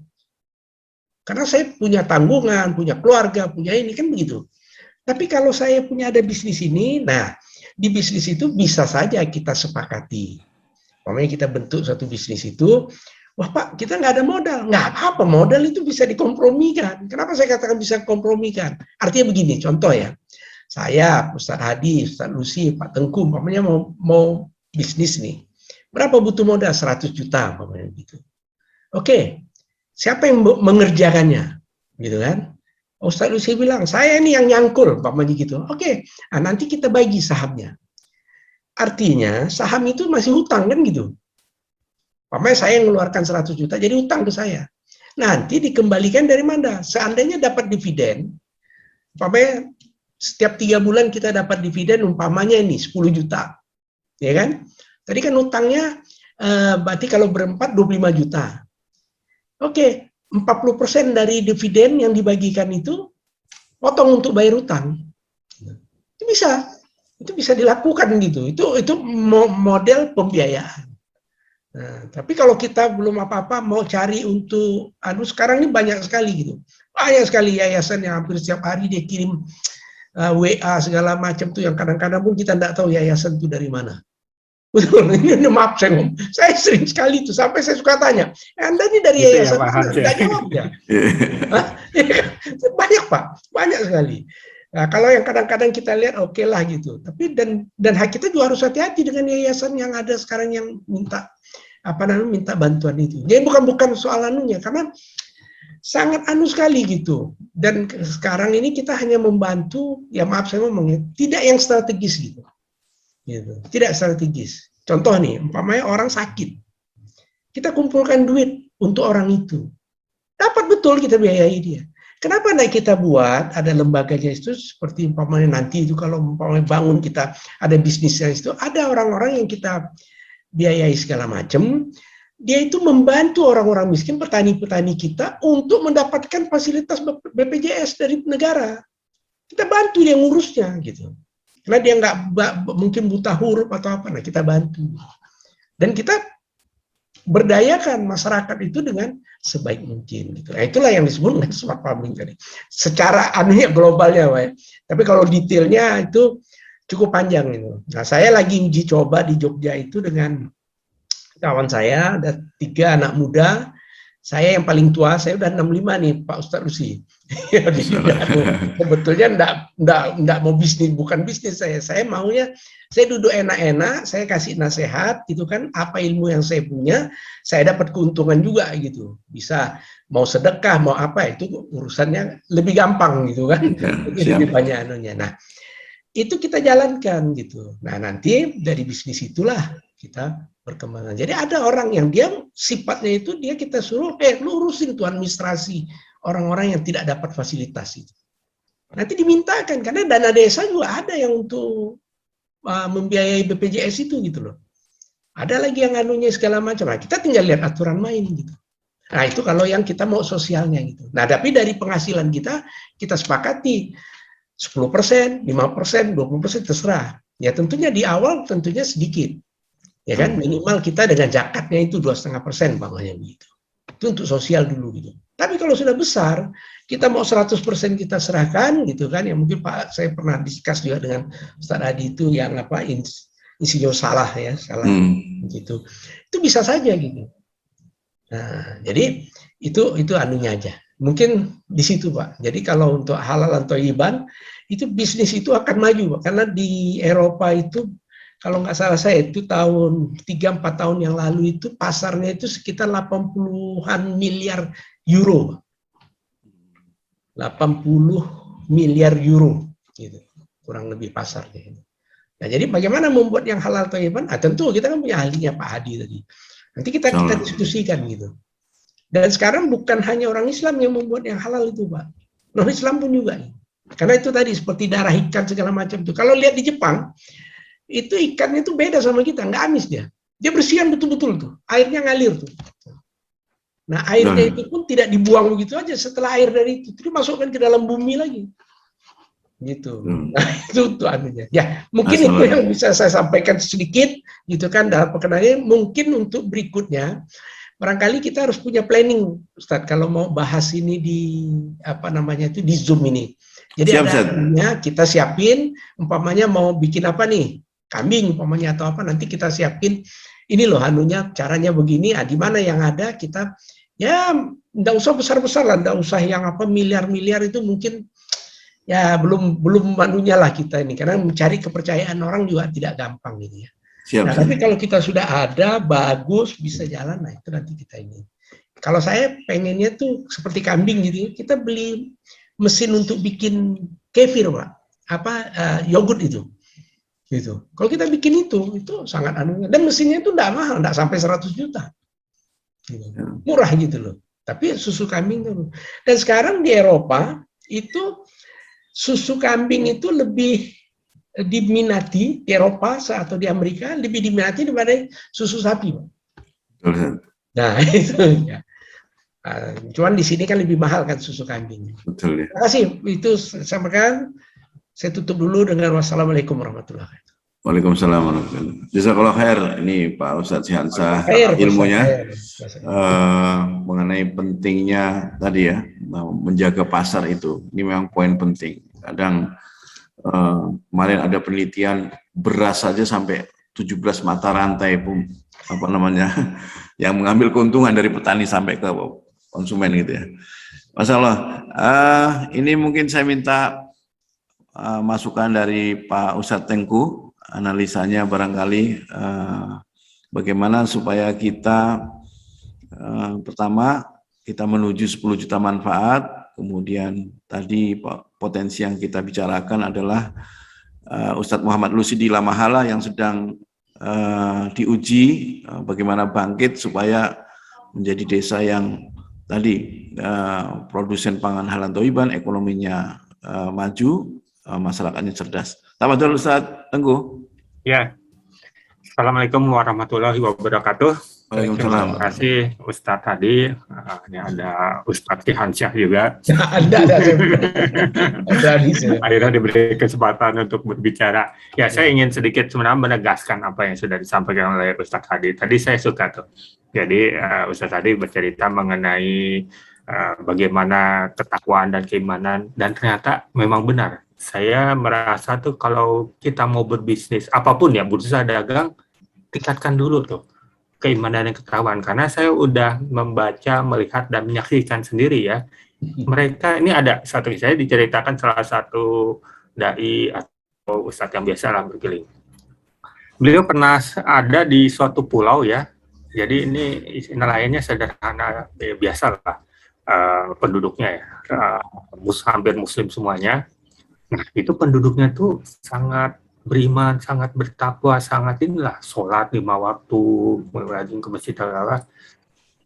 Karena saya punya tanggungan, punya keluarga, punya ini, kan begitu. Tapi kalau saya punya ada bisnis ini, nah di bisnis itu bisa saja kita sepakati. Pokoknya kita bentuk satu bisnis itu, wah Pak, kita nggak ada modal. Nggak apa-apa, modal itu bisa dikompromikan. Kenapa saya katakan bisa kompromikan? Artinya begini, contoh ya. Saya, Ustadz Hadi, Ustadz Lucy, Pak Tengku, umpamanya mau bisnis nih. Berapa butuh modal? 100 juta, umpamanya gitu. Oke, siapa yang mengerjakannya? Gitu kan? Ustadz Lucy bilang, saya ini yang nyangkul, umpamanya gitu. Oke, nah, nanti kita bagi sahamnya. Artinya, saham itu masih hutang kan gitu. Umpamanya saya yang mengeluarkan 100 juta, jadi hutang ke saya. Nanti dikembalikan dari mana? Seandainya dapat dividen, umpamanya setiap 3 bulan kita dapat dividen, umpamanya ini 10 juta. Ya kan? Tadi kan hutangnya, berarti kalau berempat 25 juta. Oke, 40% dari dividen yang dibagikan itu, potong untuk bayar hutang. Itu bisa dilakukan gitu. Itu model pembiayaan. Nah, tapi kalau kita belum apa-apa mau cari untuk sekarang ini banyak sekali gitu. Banyak sekali yayasan yang hampir setiap hari dia kirim WA segala macam tuh yang kadang-kadang pun kita tidak tahu yayasan itu dari mana. Betul, ini maaf saya sering sekali itu sampai saya suka tanya, Anda ini dari yayasan tidak jawab ya? Banyak Pak, banyak sekali. Nah, kalau yang kadang-kadang kita lihat oke lah gitu. Tapi dan kita juga harus hati-hati dengan yayasan yang ada sekarang yang minta bantuan itu. Jadi bukan soal anunya, karena sangat sekali gitu. Dan sekarang ini kita hanya membantu, ya maaf saya ngomongnya, tidak yang strategis gitu. Tidak strategis. Contoh nih, umpamanya orang sakit. Kita kumpulkan duit untuk orang itu. Dapat betul kita biayai dia. Kenapa tidak kita buat, ada lembaganya itu, seperti umpamanya nanti itu kalau umpamanya bangun kita ada bisnisnya itu, ada orang-orang yang kita biayai segala macam, dia itu membantu orang-orang miskin, petani-petani kita untuk mendapatkan fasilitas BPJS dari negara. Kita bantu dia ngurusnya gitu. Karena dia nggak mungkin buta huruf atau apa, nah kita bantu. Dan kita berdayakan masyarakat itu dengan sebaik mungkin. Gitu. Nah, itulah yang disebut dengan smart farming tadi. Secara globalnya, Pak. Tapi kalau detailnya itu cukup panjang itu. Nah, saya lagi uji coba di Jogja itu dengan kawan saya, ada 3 anak muda. Saya yang paling tua, saya udah 65 nih, Pak Ustadz Lucy. Sebetulnya enggak mau bisnis, bukan bisnis saya. Saya maunya, saya duduk enak-enak, saya kasih nasihat, gitu kan, apa ilmu yang saya punya, saya dapat keuntungan juga gitu. Bisa mau sedekah, mau apa, itu urusannya lebih gampang gitu kan. Lebih banyak anunya. Nah, itu kita jalankan gitu. Nah, nanti dari bisnis itulah kita perkembangan. Jadi ada orang yang dia sifatnya itu dia kita suruh, lu urusin tuh administrasi orang-orang yang tidak dapat fasilitas itu. Nanti dimintakan karena dana desa juga ada yang untuk membiayai BPJS itu gitu loh. Ada lagi yang anunya segala macam. Nah, kita tinggal lihat aturan main gitu. Nah, itu kalau yang kita mau sosialnya gitu. Nah, tapi dari penghasilan kita sepakati 10%, 5%, 20% terserah. Ya tentunya di awal tentunya sedikit. Ya kan, minimal kita dengan zakatnya itu 2,5% umpamanya begitu. Itu untuk sosial dulu gitu. Tapi kalau sudah besar, kita mau 100% kita serahkan gitu kan, ya mungkin Pak saya pernah diskus juga dengan Ustaz Adi itu yang apa insinyur salah gitu. Itu bisa saja gitu. Nah, jadi itu anunya aja. Mungkin di situ Pak. Jadi kalau untuk halal atau thayyibah itu bisnis itu akan maju Pak. Karena di Eropa itu kalau nggak salah saya itu tahun 3-4 tahun yang lalu itu pasarnya itu sekitar 80-an miliar euro. 80 miliar euro gitu. Kurang lebih pasarnya. Nah, jadi bagaimana membuat yang halal thayyibah? Tentu kita kan punya ahlinya Pak Hadi tadi. Nanti kita diskusikan gitu. Dan sekarang bukan hanya orang Islam yang membuat yang halal itu, Pak. Non-Islam pun juga. Karena itu tadi seperti darah ikan segala macam itu. Kalau lihat di Jepang, itu ikannya itu beda sama kita, nggak amis dia. Dia bersihan betul-betul tuh, airnya ngalir tuh. Nah, airnya itu pun tidak dibuang begitu aja. Setelah air dari itu dimasukkan ke dalam bumi lagi. Gitu. Nah, itu tuh anunya. Ya, mungkin itu yang bisa saya sampaikan sedikit gitu kan dalam perkenalan. Mungkin untuk berikutnya barangkali kita harus punya planning, Ustadz, kalau mau bahas ini di apa namanya itu di Zoom ini. Jadi ada kita siapin umpamanya mau bikin apa nih? Kambing umpamanya atau apa, nanti kita siapin ini loh anunya, caranya begini, di mana yang ada kita ya enggak usah besar-besar lah, enggak usah yang apa miliar-miliar itu mungkin ya belum manunya lah kita ini, karena mencari kepercayaan orang juga tidak gampang gitu ya. Nah, tapi kalau kita sudah ada bagus bisa jalan, nah itu nanti kita ini. Kalau saya pengennya tuh seperti kambing gitu, kita beli mesin untuk bikin kefir Pak, yogurt itu. Gitu. Kalau kita bikin itu sangat anunya, dan mesinnya itu enggak mahal, enggak sampai 100 juta. Gitu. Murah gitu loh. Tapi susu kambing itu. Dan sekarang di Eropa itu susu kambing itu lebih diminati di Eropa atau di Amerika lebih diminati daripada susu sapi. Nah itu ya. Cuman di sini kan lebih mahal kan susu kambing. Betul ya. Terima kasih. Itu sampaikan. Saya tutup dulu dengan wassalamualaikum warahmatullahi wabarakatuh. Waalaikumsalam warahmatullahi wabarakatuh. Jazakallah khair. Ini Pak Ustadz Syihansah ilmunya mengenai pentingnya tadi ya menjaga pasar itu. Ini memang poin penting. Kadang kemarin ada penelitian beras saja sampai 17 mata rantai pun yang mengambil keuntungan dari petani sampai ke konsumen gitu ya. Masalah ini mungkin saya minta masukan dari Pak Ustadz Tengku, analisanya barangkali bagaimana supaya kita pertama kita menuju 10 juta manfaat, kemudian tadi potensi yang kita bicarakan adalah Ustadz Muhammad Lusi di Lamahala yang sedang diuji bagaimana bangkit supaya menjadi desa yang tadi produsen pangan halal thayyibah, ekonominya maju, masyarakatnya cerdas. Tafadhol Ustaz Tengku. Ya. Assalamualaikum warahmatullahi wabarakatuh. Waalaikumsalam. Terima kasih Ustadz tadi. Ini ada Ustadz Syihansah juga. Ada. Akhirnya diberi kesempatan untuk berbicara. Ya, saya ingin sedikit sebenarnya menegaskan apa yang sudah disampaikan oleh Ustadz tadi. Tadi saya suka tuh. Jadi Ustadz tadi bercerita mengenai bagaimana ketakwaan dan keimanan, dan ternyata memang benar. Saya merasa tuh kalau kita mau berbisnis apapun ya, bursa dagang, tingkatkan dulu tuh keimanan dan ketakwaan, karena saya udah membaca, melihat dan menyaksikan sendiri ya. Mereka ini ada satu, saya diceritakan salah satu dai atau ustadz yang biasa lah berkeliling. Beliau pernah ada di suatu pulau ya. Jadi ini nelayannya sederhana, biasa lah penduduknya ya, hampir muslim semuanya. Nah, itu penduduknya tuh sangat beriman, sangat bertakwa, sangat inilah sholat 5 waktu, rajin ke masjid,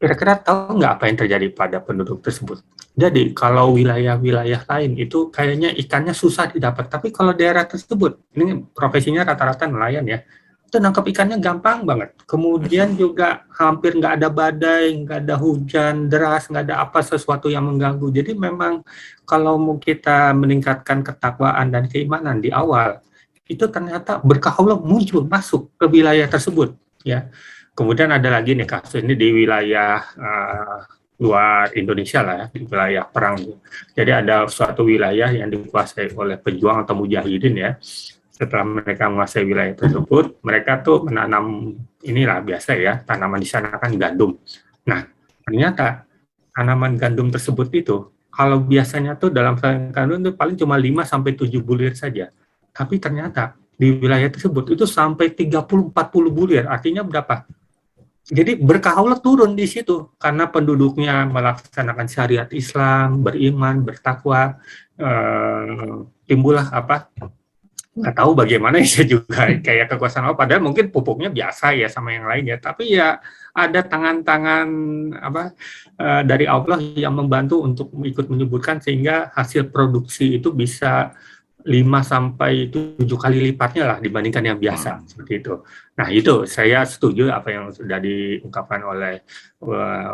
kira-kira tahu nggak apa yang terjadi pada penduduk tersebut? Jadi kalau wilayah-wilayah lain itu kayaknya ikannya susah didapat, tapi kalau daerah tersebut, ini profesinya rata-rata nelayan ya, itu nangkap ikannya gampang banget. Kemudian juga hampir nggak ada badai, nggak ada hujan deras, nggak ada apa sesuatu yang mengganggu. Jadi memang kalau mau kita meningkatkan ketakwaan dan keimanan di awal, itu ternyata berkah Allah muncul masuk ke wilayah tersebut, ya. Kemudian ada lagi nih kasus ini di wilayah luar Indonesia lah ya, di wilayah perang. Jadi ada suatu wilayah yang dikuasai oleh pejuang atau mujahidin ya. Setelah mereka menguasai wilayah tersebut, mereka tuh menanam inilah biasa ya, tanaman di sana kan gandum. Nah, ternyata tanaman gandum tersebut itu kalau biasanya tuh dalam gandum itu paling cuma 5-7 bulir saja. Tapi ternyata di wilayah tersebut itu sampai 30-40 bulir. Artinya berapa? Jadi berkah Allah turun di situ karena penduduknya melaksanakan syariat Islam, beriman, bertakwa, timbullah apa? Nggak tahu bagaimana ya, saya juga kayak kekuasaan Allah. Padahal mungkin pupuknya biasa ya sama yang lainnya, tapi ya ada tangan-tangan apa dari Allah yang membantu untuk ikut menyuburkan sehingga hasil produksi itu bisa 5-7 kali lipatnya lah dibandingkan yang biasa, seperti itu. Nah itu saya setuju apa yang sudah diungkapkan oleh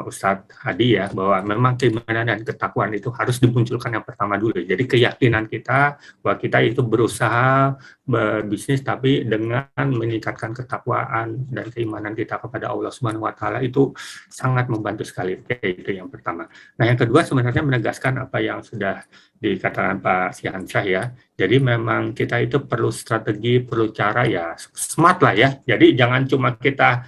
Ustadz Hadi ya, bahwa memang keimanan dan ketakwaan itu harus dimunculkan yang pertama dulu. Jadi keyakinan kita bahwa kita itu berusaha berbisnis tapi dengan meningkatkan ketakwaan dan keimanan kita kepada Allah Subhanahu wa taala itu sangat membantu sekali. Itu yang pertama. Nah, yang kedua sebenarnya menegaskan apa yang sudah dikatakan Pak Syahansyah ya. Jadi memang kita itu perlu strategi, perlu cara ya smart lah ya. Jadi jangan cuma kita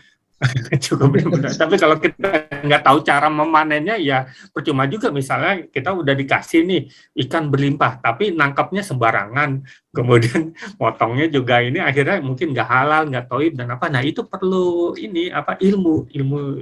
cukup benar-benar. Tapi kalau kita nggak tahu cara memanennya ya percuma juga. Misalnya kita udah dikasih nih ikan berlimpah, tapi nangkapnya sembarangan. Kemudian potongnya juga ini akhirnya mungkin nggak halal, nggak toib dan apa. Nah itu perlu ini apa ilmu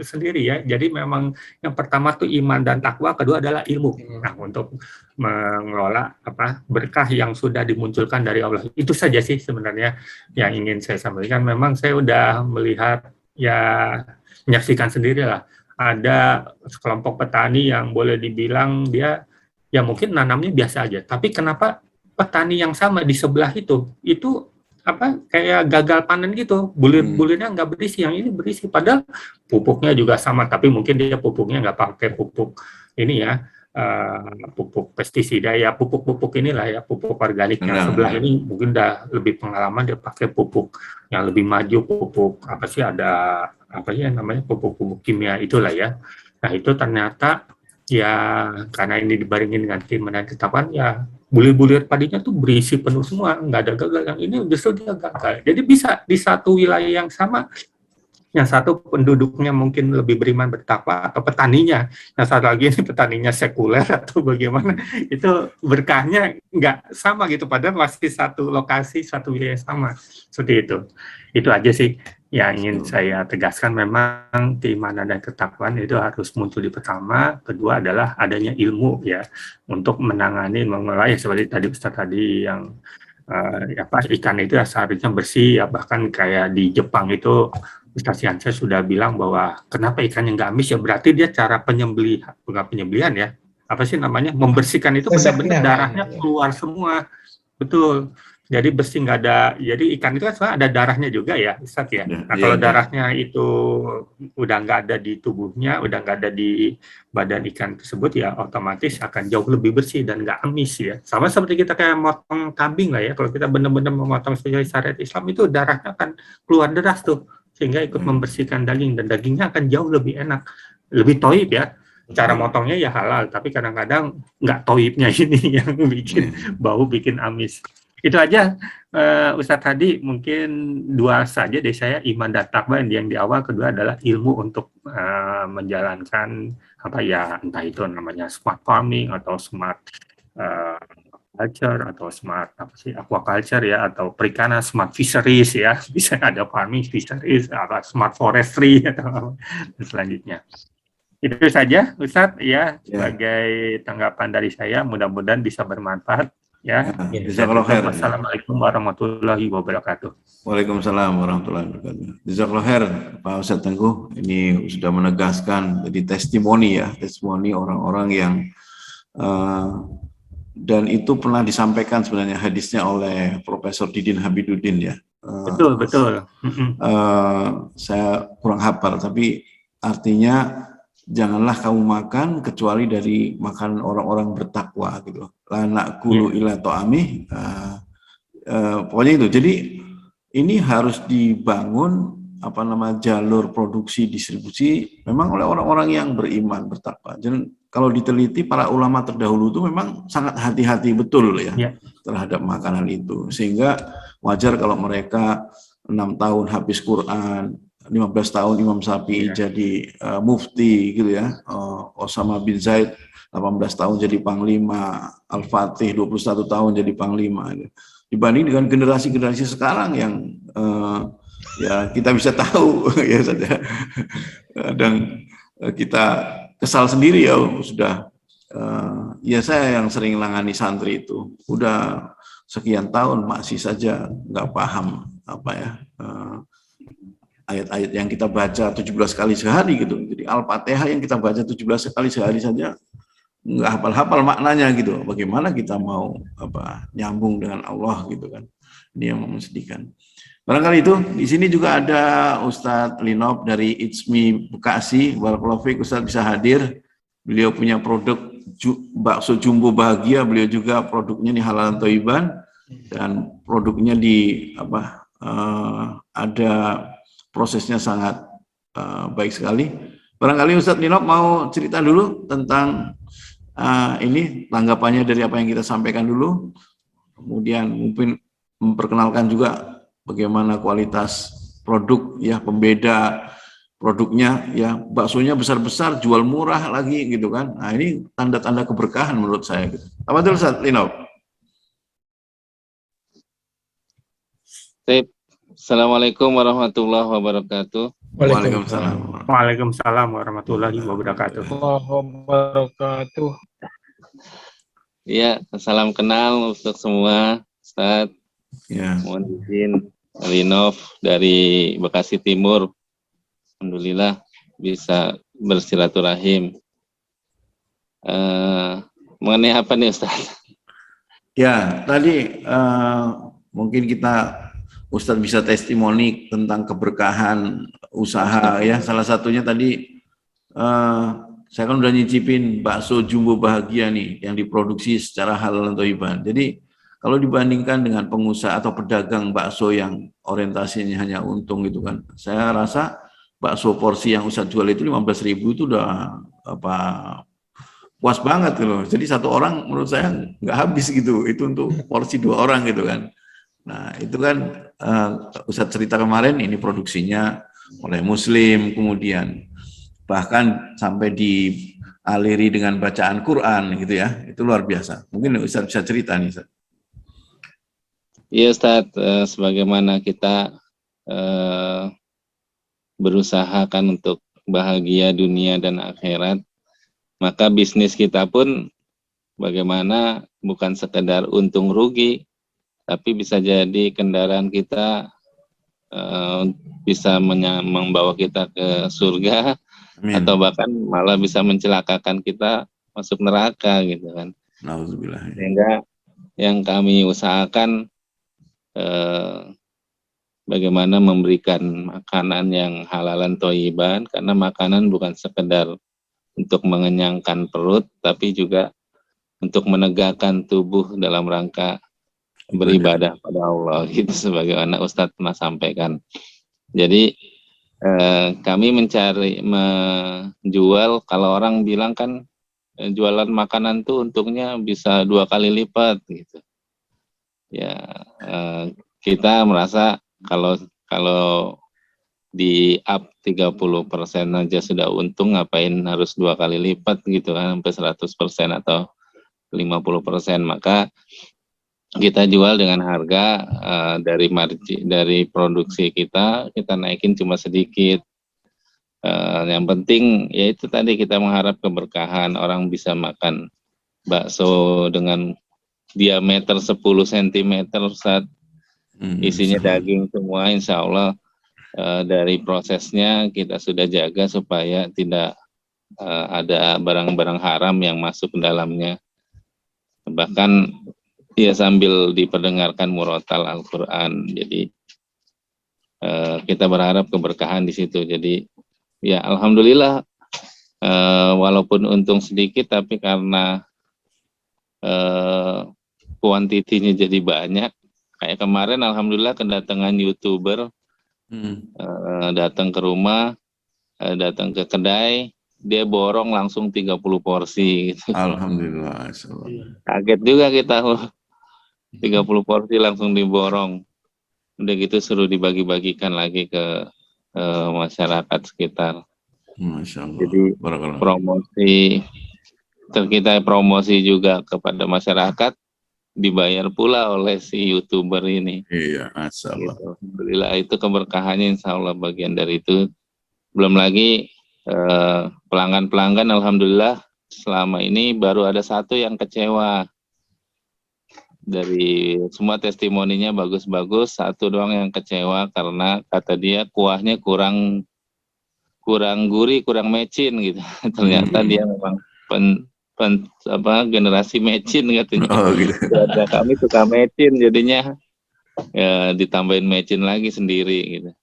sendiri ya. Jadi memang yang pertama tuh iman dan takwa, kedua adalah ilmu. Nah untuk mengelola apa berkah yang sudah dimunculkan dari Allah. Itu saja sih sebenarnya yang ingin saya sampaikan. Memang saya udah melihat ya menyaksikan sendiri lah ada sekelompok petani yang boleh dibilang dia ya mungkin nanamnya biasa aja, tapi kenapa petani yang sama di sebelah itu apa kayak gagal panen gitu, bulir-bulirnya nggak berisi, yang ini berisi, padahal pupuknya juga sama, tapi mungkin dia pupuknya nggak pakai pupuk ini ya, pupuk pestisida ya, pupuk inilah ya, pupuk organik. Yang sebelah ini mungkin udah lebih pengalaman, dia pakai pupuk yang lebih maju, pupuk apa sih, ada apa ya namanya, pupuk kimia itulah ya. Nah itu ternyata ya karena ini dibaringin dengan keimanan ketakwaan ya bulir-bulir padinya tuh berisi penuh semua, nggak ada gagal. Yang ini justru dia gagal. Jadi bisa di satu wilayah yang sama, yang satu penduduknya mungkin lebih beriman bertakwa atau petaninya, yang satu lagi ini petaninya sekuler atau bagaimana, itu berkahnya nggak sama gitu, padahal masih satu lokasi, satu wilayah sama, seperti itu. Itu aja sih yang ingin saya tegaskan. Memang keimanan dan ketakwaan itu harus muncul di pertama. Kedua adalah adanya ilmu ya untuk menangani, mengelola ya, seperti tadi Ustaz tadi yang ikan itu ya seharusnya bersih ya, bahkan kayak di Jepang itu Ustaz Syahansyah sudah bilang bahwa kenapa ikannya nggak amis ya, berarti dia cara penyembelihan, bukan penyembelihan ya, apa sih namanya, membersihkan itu benar-benar darahnya keluar semua, betul. Jadi bersih, nggak ada. Jadi ikan itu kan sebenarnya ada darahnya juga ya, Ustaz ya. Nah kalau darahnya itu udah nggak ada di tubuhnya, udah nggak ada di badan ikan tersebut ya, otomatis akan jauh lebih bersih dan nggak amis ya. Sama seperti kita kayak motong kambing lah ya. Kalau kita benar-benar memotong sesuai syariat Islam itu darahnya akan keluar deras tuh, sehingga ikut membersihkan daging, dan dagingnya akan jauh lebih enak, lebih toib ya. Cara motongnya ya halal, tapi kadang-kadang nggak toibnya ini yang bikin bau, bikin amis. Itu aja Ustadz tadi, mungkin dua saja deh saya, iman dan takwa yang di awal, kedua adalah ilmu untuk menjalankan apa ya, entah itu namanya smart farming atau smart culture atau smart apa sih, aquaculture ya, atau perikanan, smart fisheries ya, bisa ada farming, fisheries, apa smart forestry atau selanjutnya. Itu saja Ustadz ya, sebagai tanggapan dari saya, mudah-mudahan bisa bermanfaat Ya. Jazakallahu khair. Wassalamualaikum warahmatullahi wabarakatuh. Waalaikumsalam warahmatullahi wabarakatuh. Jazakallahu khair Pak Ustadz Tengku. Ini sudah menegaskan jadi testimoni orang-orang yang dan itu pernah disampaikan sebenarnya hadisnya oleh Profesor Didin Habiduddin ya. Betul. Saya kurang hafal, tapi artinya janganlah kamu makan kecuali dari makanan orang-orang bertakwa gitu. La na'kulu ila ta'ami. Pokoknya itu. Jadi ini harus dibangun jalur produksi distribusi memang oleh orang-orang yang beriman bertakwa. Jadi kalau diteliti para ulama terdahulu itu memang sangat hati-hati betul ya terhadap makanan itu, sehingga wajar kalau mereka 6 tahun habis Quran, 15 tahun Imam Syafi'i jadi mufti gitu ya, Osama bin Zaid 18 tahun jadi panglima, Al-Fatih 21 tahun jadi panglima gitu. Dibanding dengan generasi-generasi sekarang yang ya kita bisa tahu ya saja, dan kita kesal sendiri ya sudah ya saya yang sering langani santri itu udah sekian tahun masih saja nggak paham ayat-ayat yang kita baca 17 kali sehari gitu. Jadi Al-Fatihah yang kita baca 17 kali sehari saja nggak hafal-hafal maknanya gitu. Bagaimana kita mau nyambung dengan Allah gitu kan. Ini yang menyedihkan. Barangkali itu, di sini juga ada Ustadz Linop dari Itsmi Bekasi. Barakallahu fiik, Ustadz bisa hadir. Beliau punya produk bakso jumbo bahagia, beliau juga produknya di Halalan Thayyiban, dan produknya ada prosesnya sangat baik sekali. Barangkali Ustadz Linop mau cerita dulu tentang ini tanggapannya dari apa yang kita sampaikan dulu, kemudian mungkin memperkenalkan juga bagaimana kualitas produk ya, pembeda produknya ya, baksonya besar-besar, jual murah lagi gitu kan. Nah ini tanda-tanda keberkahan menurut saya gitu. Apa itu Ustaz Linop? Assalamualaikum warahmatullahi wabarakatuh. Waalaikumsalam warahmatullahi wabarakatuh. Ya, salam kenal untuk semua, Ustaz. Ya. Mohon izin, Linov dari Bekasi Timur. Alhamdulillah bisa bersilaturahim. Mengenai apa nih Ustaz? Ya, tadi mungkin Ustadz bisa testimoni tentang keberkahan usaha ya. Salah satunya tadi saya kan udah nyicipin bakso jumbo bahagia nih yang diproduksi secara halal thayyiban. Jadi kalau dibandingkan dengan pengusaha atau pedagang bakso yang orientasinya hanya untung gitu kan, saya rasa bakso porsi yang Ustadz jual itu 15.000 itu udah puas banget gitu. Jadi satu orang menurut saya nggak habis gitu, itu untuk porsi 2 orang gitu kan. Nah itu kan Ustadz cerita kemarin ini produksinya oleh Muslim, kemudian bahkan sampai dialiri dengan bacaan Quran gitu ya, itu luar biasa. Mungkin Ustadz bisa cerita nih Ustadz. Iya Ustaz, sebagaimana kita berusaha kan untuk bahagia dunia dan akhirat, maka bisnis kita pun bagaimana bukan sekedar untung rugi, tapi bisa jadi kendaraan kita bisa membawa kita ke surga. Amin. Atau bahkan malah bisa mencelakakan kita masuk neraka gitu kan. Nauzubillah. Sehingga yang kami usahakan bagaimana memberikan makanan yang halalan thayyiban, karena makanan bukan sekedar untuk mengenyangkan perut, tapi juga untuk menegakkan tubuh dalam rangka beribadah pada Allah, gitu sebagaimana Ustadz pernah sampaikan. Jadi kami menjual, kalau orang bilang kan jualan makanan tuh untungnya bisa 2 kali lipat gitu. Ya, kita merasa kalau di up 30% aja sudah untung, ngapain harus 2 kali lipat gitu kan, sampai 100% atau 50%. Maka kita jual dengan harga dari produksi kita naikin cuma sedikit. Yang penting yaitu tadi kita mengharap keberkahan, orang bisa makan bakso dengan diameter 10 cm, Ustaz. Isinya Insya Allah. daging semua, insya Allah. Dari prosesnya kita sudah jaga supaya tidak ada barang-barang haram yang masuk ke dalamnya. Bahkan ya sambil diperdengarkan murotal Al-Quran. Jadi kita berharap keberkahan di situ. Jadi ya alhamdulillah, walaupun untung sedikit, tapi karena kuantitinya jadi banyak. Kayak kemarin alhamdulillah kedatangan YouTuber datang ke rumah, datang ke kedai, dia borong langsung 30 porsi gitu. Alhamdulillah. Kaget juga kita, 30 porsi langsung diborong. Udah gitu suruh dibagi-bagikan lagi ke masyarakat sekitar. Masya Allah. Jadi promosi juga kepada masyarakat, dibayar pula oleh si YouTuber ini. Iya, Masya Allah. Gitu. Alhamdulillah, itu keberkahannya insya Allah bagian dari itu. Belum lagi pelanggan-pelanggan, alhamdulillah selama ini baru ada satu yang kecewa. Dari semua testimoninya bagus-bagus, satu doang yang kecewa karena kata dia kuahnya kurang gurih, kurang mecin gitu. Ternyata dia memang generasi mecin katanya. Oh, gitu. Keluarga kami suka mecin, jadinya ya ditambahin mecin lagi sendiri gitu.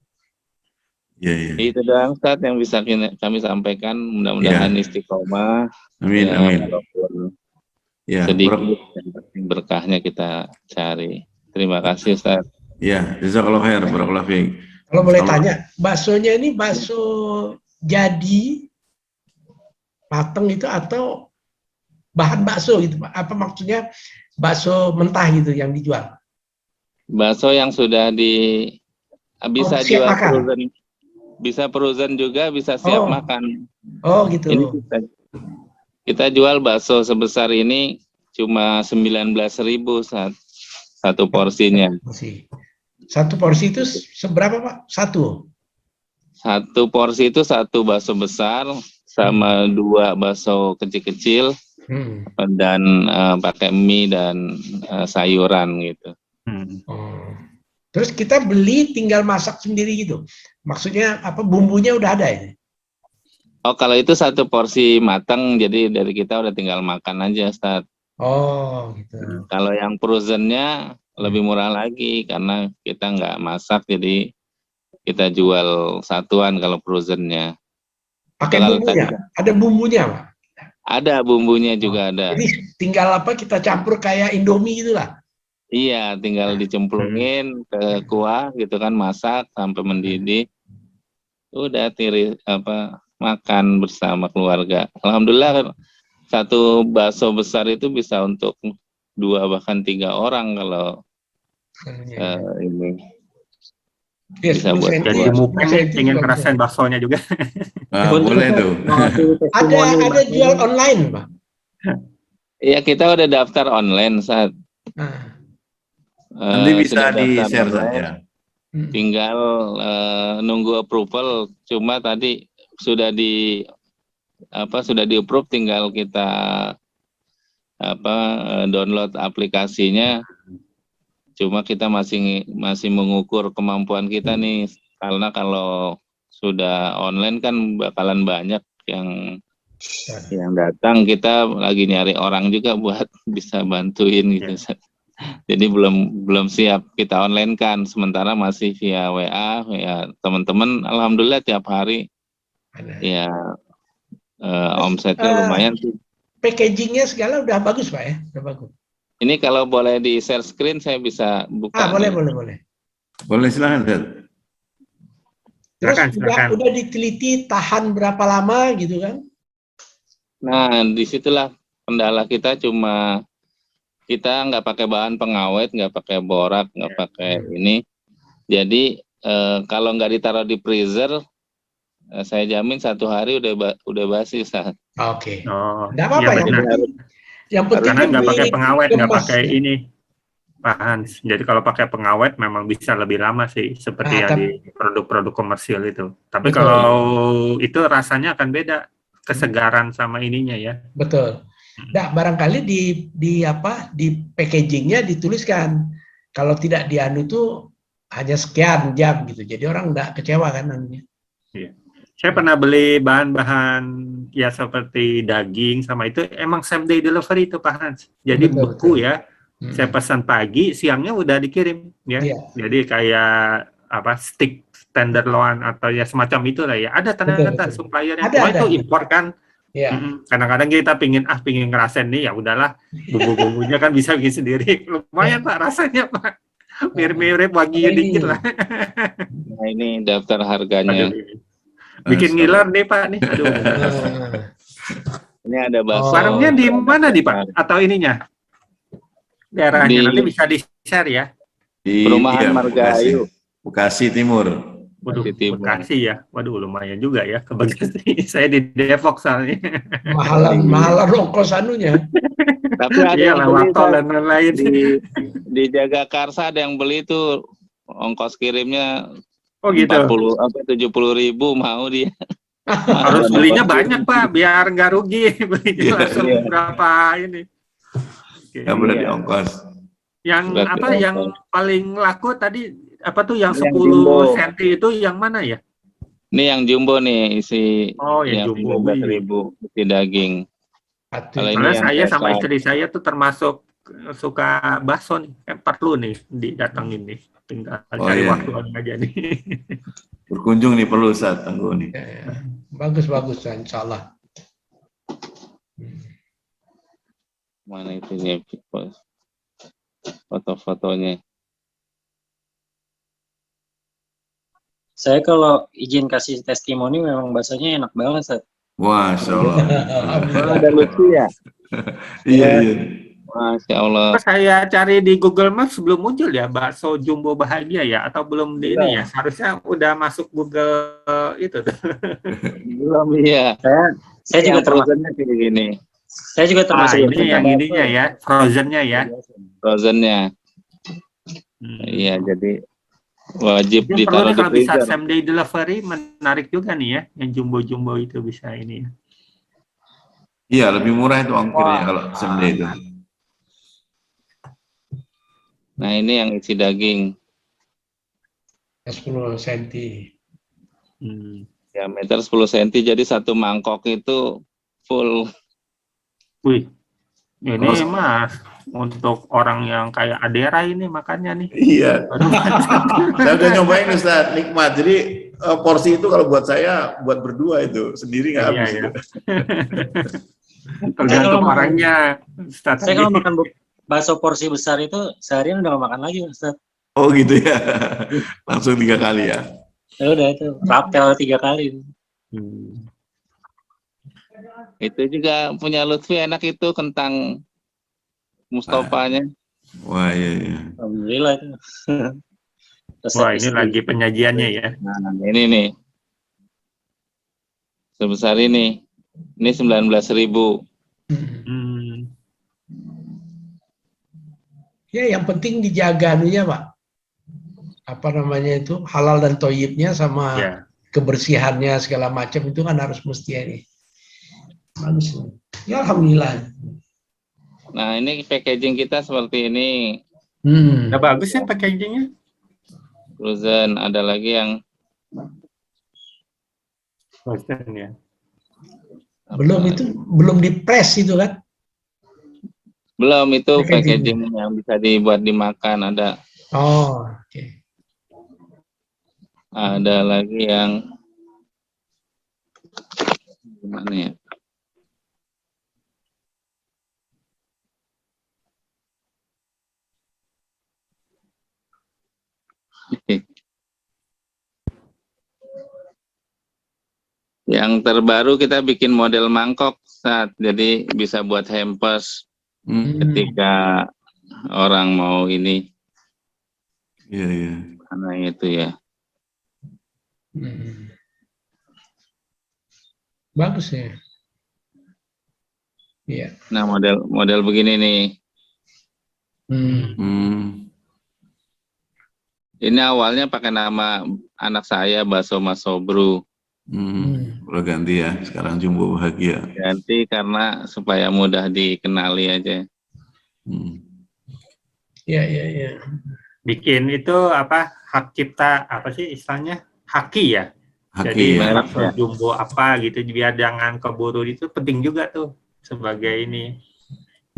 Ya. Itu doang Ustaz yang bisa kami sampaikan. Mudah-mudahan istiqomah. Amin, ya, amin. Walaupun Ya, sedikit, yang berkahnya kita cari. Terima kasih Ustaz. Ya, jazakallahu khair, barakallahu fiik. Kalau boleh tanya, baksonya ini bakso jadi mateng itu atau bahan bakso gitu Pak? Apa maksudnya bakso mentah gitu yang dijual? Bakso yang sudah bisa siap jual makan. frozen, bisa frozen juga, bisa siap makan. Oh gitu. Ini kita jual bakso sebesar ini cuma 19.000 satu porsinya. Satu porsi itu seberapa Pak? Satu porsi itu satu bakso besar sama 2 bakso kecil-kecil dan pakai mie dan sayuran gitu. Terus kita beli tinggal masak sendiri gitu. Maksudnya apa, bumbunya udah ada ini? Oh, kalau itu satu porsi matang, jadi dari kita udah tinggal makan aja, Ustaz. Oh, gitu. Kalau yang frozennya lebih murah lagi karena kita nggak masak, jadi kita jual satuan kalau frozennya. Pakai bumbunya? Ada bumbunya, Pak? Ada bumbunya juga ada. Jadi tinggal apa, kita campur kayak Indomie gitu lah? Iya, tinggal dicemplungin ke kuah gitu kan, masak sampai mendidih. Udah makan bersama keluarga. Alhamdulillah satu bakso besar itu bisa untuk 2 bahkan 3 orang kalau ini. Bisa buat jadi mukeng nih, ingin ngerasain baksonya juga. Boleh tuh. Ada jual online, Pak? Iya, kita udah daftar online saat. Nanti bisa di-share saja. Tinggal nunggu approval. Cuma tadi sudah di-approve, tinggal kita download aplikasinya. Cuma kita masih mengukur kemampuan kita nih, karena kalau sudah online kan bakalan banyak yang datang. Kita lagi nyari orang juga buat bisa bantuin gitu. Jadi belum siap kita online kan, sementara masih via WA ya teman-teman. Alhamdulillah tiap hari ya omsetnya lumayan sih. Packagingnya segala udah bagus Pak ya, udah bagus. Ini kalau boleh di share screen saya bisa buka. Boleh. Boleh, silakan. Terus udah diteliti tahan berapa lama gitu kan? Nah, disitulah kendala kita, cuma kita nggak pakai bahan pengawet, nggak pakai borak, nggak pakai ini. Jadi kalau nggak ditaruh di freezer, saya jamin 1 hari udah basi. Oke. Oh, nggak apa-apa yang penting karena nggak pakai pengawet, nggak pakai ini bahan. Jadi kalau pakai pengawet memang bisa lebih lama sih, seperti yang di produk-produk komersil itu. Tapi kalau itu rasanya akan beda, kesegaran sama ininya ya. Betul. Nah, barangkali di packagingnya dituliskan kalau tidak dianu itu hanya sekian jam gitu. Jadi orang nggak kecewa kan anunya. Iya. Saya pernah beli bahan-bahan ya seperti daging sama itu emang same day delivery itu Pak Hans. Jadi Betul, beku betul. ya. Saya pesan pagi, siangnya udah dikirim ya. Iya. Jadi kayak apa steak tenderloin atau ya semacam itulah ya. Ada ternyata Betul. suppliernya. Ada, Cuma ada. itu impor kan. Ya. Kadang-kadang kita pingin ngerasain nih ya udahlah bumbu-bumbunya kan bisa bikin sendiri. Lumayan Ya. Pak rasanya Pak. Mirip-mirip wagyu Ini. dikit lah. Nah, ini daftar harganya. Aduh, bikin ngiler nih Pak nih. Aduh. Ini ada bakso. Warungnya di mana nih Pak? Atau ininya? Daerahnya nanti bisa di-share ya. Di Perumahan Margahayu. Bekasi Timur. Waduh, Timur. Bekasi ya. Waduh, lumayan juga ya ke Bekasi. Saya di Depok soalnya. Mahalan ongkos anunya. Tapi ada Iya, yang lewat beli tol dan lain-lain. di Jagakarsa ada yang beli itu ongkos kirimnya Oh gitu. 70.000 mau dia. Harus belinya banyak Pak, biar nggak rugi. Belinya langsung Iya. berapa ini. Oke. Nggak boleh diongkos. Yang Berarti apa ongkos. yang paling laku tadi apa tuh yang Yang 10 jumbo. senti itu yang mana ya? Ini yang jumbo nih isi Oh, yang jumbo. 15.000 isi daging. Kalau ini Karena yang saya sama Cesar. istri saya tuh termasuk suka bakso nih, perlu nih didatengin nih, tinggal cari waktu aja nih. Berkunjung nih perlu Ustaz Tangguh nih. Bagus insya Allah. Mana itu nih foto-fotonya. Saya kalau izin kasih testimoni memang baksonya enak banget, Ustaz. Wah, Masya Allah. Ada lucu ya? Iya. Masya Allah. Saya cari di Google Maps belum muncul ya bakso jumbo bahagia ya, atau belum di ini ya? Seharusnya udah masuk Google itu tuh. Belum ya. Saya juga termasuk kayak gini. Saya juga termasuk ini yang ininya ya, frozennya ya. Frozennya. Iya, jadi wajib Mungkin ditaruh di kalau bisa freezer. same day delivery menarik juga nih ya, yang jumbo-jumbo itu bisa ini. Iya, lebih murah itu ongkirnya kalau same day itu. Nah, ini yang isi daging. 10 cm. Diameter 10 cm, jadi satu mangkok itu full. Wih, ini Mas untuk orang yang kayak Adera ini makannya nih. Iya. Saya udah nyobain Ustaz, nikmat. Jadi porsi itu kalau buat saya buat berdua itu sendiri nggak habis. Iya. Tergantung orangnya. Saya kalau makan bakso porsi besar itu seharian udah gak makan lagi, Ustaz. Oh gitu ya. Langsung 3 kali ya. Ya udah itu rapel 3 kali. Itu juga punya Lutfi enak itu kentang Mustofanya. Wah iya. Alhamdulillah itu. Wah ini lagi penyajiannya ya. Nah ini nih. Sebesar ini. Ini 19.000. Ya yang penting dijaga anunya Pak. Apa namanya itu halal dan toyibnya sama kebersihannya segala macam itu kan harus mesti ini. Bagus. Ya alhamdulillah. Nah ini packaging kita seperti ini. Udah bagus ya packagingnya. Frozen, ada lagi yang frozen ya. Belum dipres itu kan? Belum, itu packaging yang bisa dibuat dimakan ada. Oh, oke. Ada lagi yang gimana ya? Yang terbaru kita bikin model mangkok jadi bisa buat hampers ketika orang mau ini. Iya. Karena itu ya. Bagus ya. Iya. Nah model begini nih. Ini awalnya pakai nama anak saya Bakso Mas Sobru. Udah ganti ya, sekarang Jumbo Bahagia. Ganti karena supaya mudah dikenali aja. Ya. Bikin itu apa, hak cipta apa sih istilahnya, haki ya. Jadi ya. langsung Jumbo apa gitu, biar jangan keburu, itu penting juga tuh sebagai ini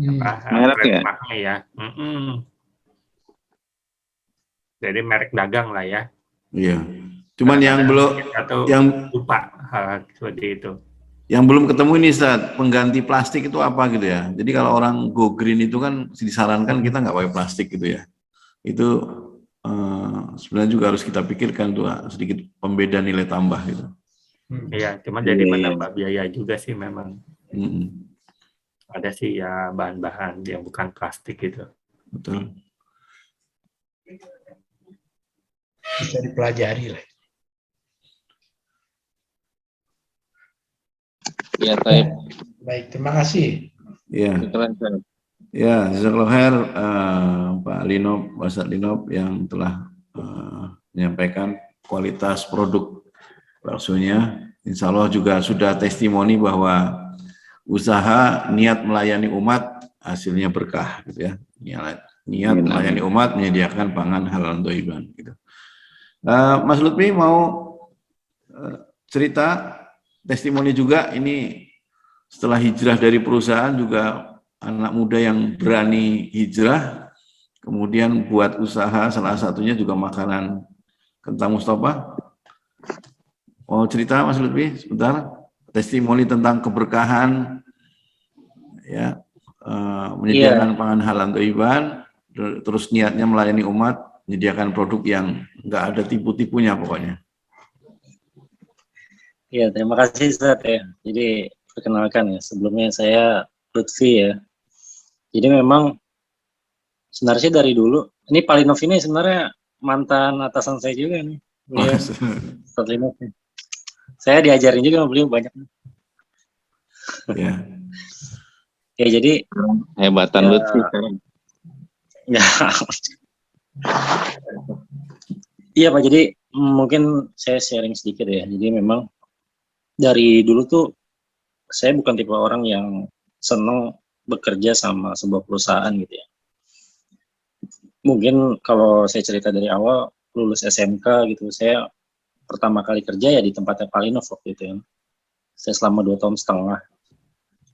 merek ya. Ya. Jadi merek dagang lah ya. Iya. Cuman yang belum, yang lupa hal seperti itu. Yang belum ketemu ini Ustaz, pengganti plastik itu apa gitu ya. Jadi kalau orang go green itu kan disarankan kita nggak pakai plastik gitu ya. Itu sebenarnya juga harus kita pikirkan tuh sedikit pembeda nilai tambah gitu. Iya, cuma jadi menambah biaya juga sih memang. Ada sih ya bahan-bahan yang bukan plastik gitu. Betul. Bisa dipelajari lah. Ya, baik. Baik, terima kasih. Ya. Ya, jazakallahu khair Pak Linop, Pak Ustadz Linop yang telah menyampaikan kualitas produk baksonya. Insya Allah juga sudah testimoni bahwa usaha niat melayani umat hasilnya berkah, gitu ya. Niat melayani umat menyediakan pangan halal thayyiban, gitu. Mas Lutfi mau cerita testimoni juga ini setelah hijrah dari perusahaan juga anak muda yang berani hijrah kemudian buat usaha, salah satunya juga makanan kentang Mustafa. Oh cerita Mas Lutfi sebentar, testimoni tentang keberkahan ya, menyediakan pangan halal thayyiban, terus niatnya melayani umat, menyediakan produk yang nggak ada tipu-tipunya pokoknya. Ya, terima kasih Ustaz ya. Jadi perkenalkan ya, sebelumnya saya Lutfi ya. Jadi memang sebenarnya dari dulu, ini Pak Linov ini sebenarnya mantan atasan saya juga nih. Beliau, Ustaz Linov. Saya diajarin juga sama beliau banyak. Ya. Ya jadi hebatan ya, Lutfi. Ya. Iya Pak, jadi mungkin saya sharing sedikit ya. Jadi memang dari dulu tuh saya bukan tipe orang yang seneng bekerja sama sebuah perusahaan gitu ya. Mungkin kalau saya cerita dari awal lulus SMK gitu, saya pertama kali kerja ya di tempatnya Pak Linov waktu itu ya. Saya selama 2 tahun setengah.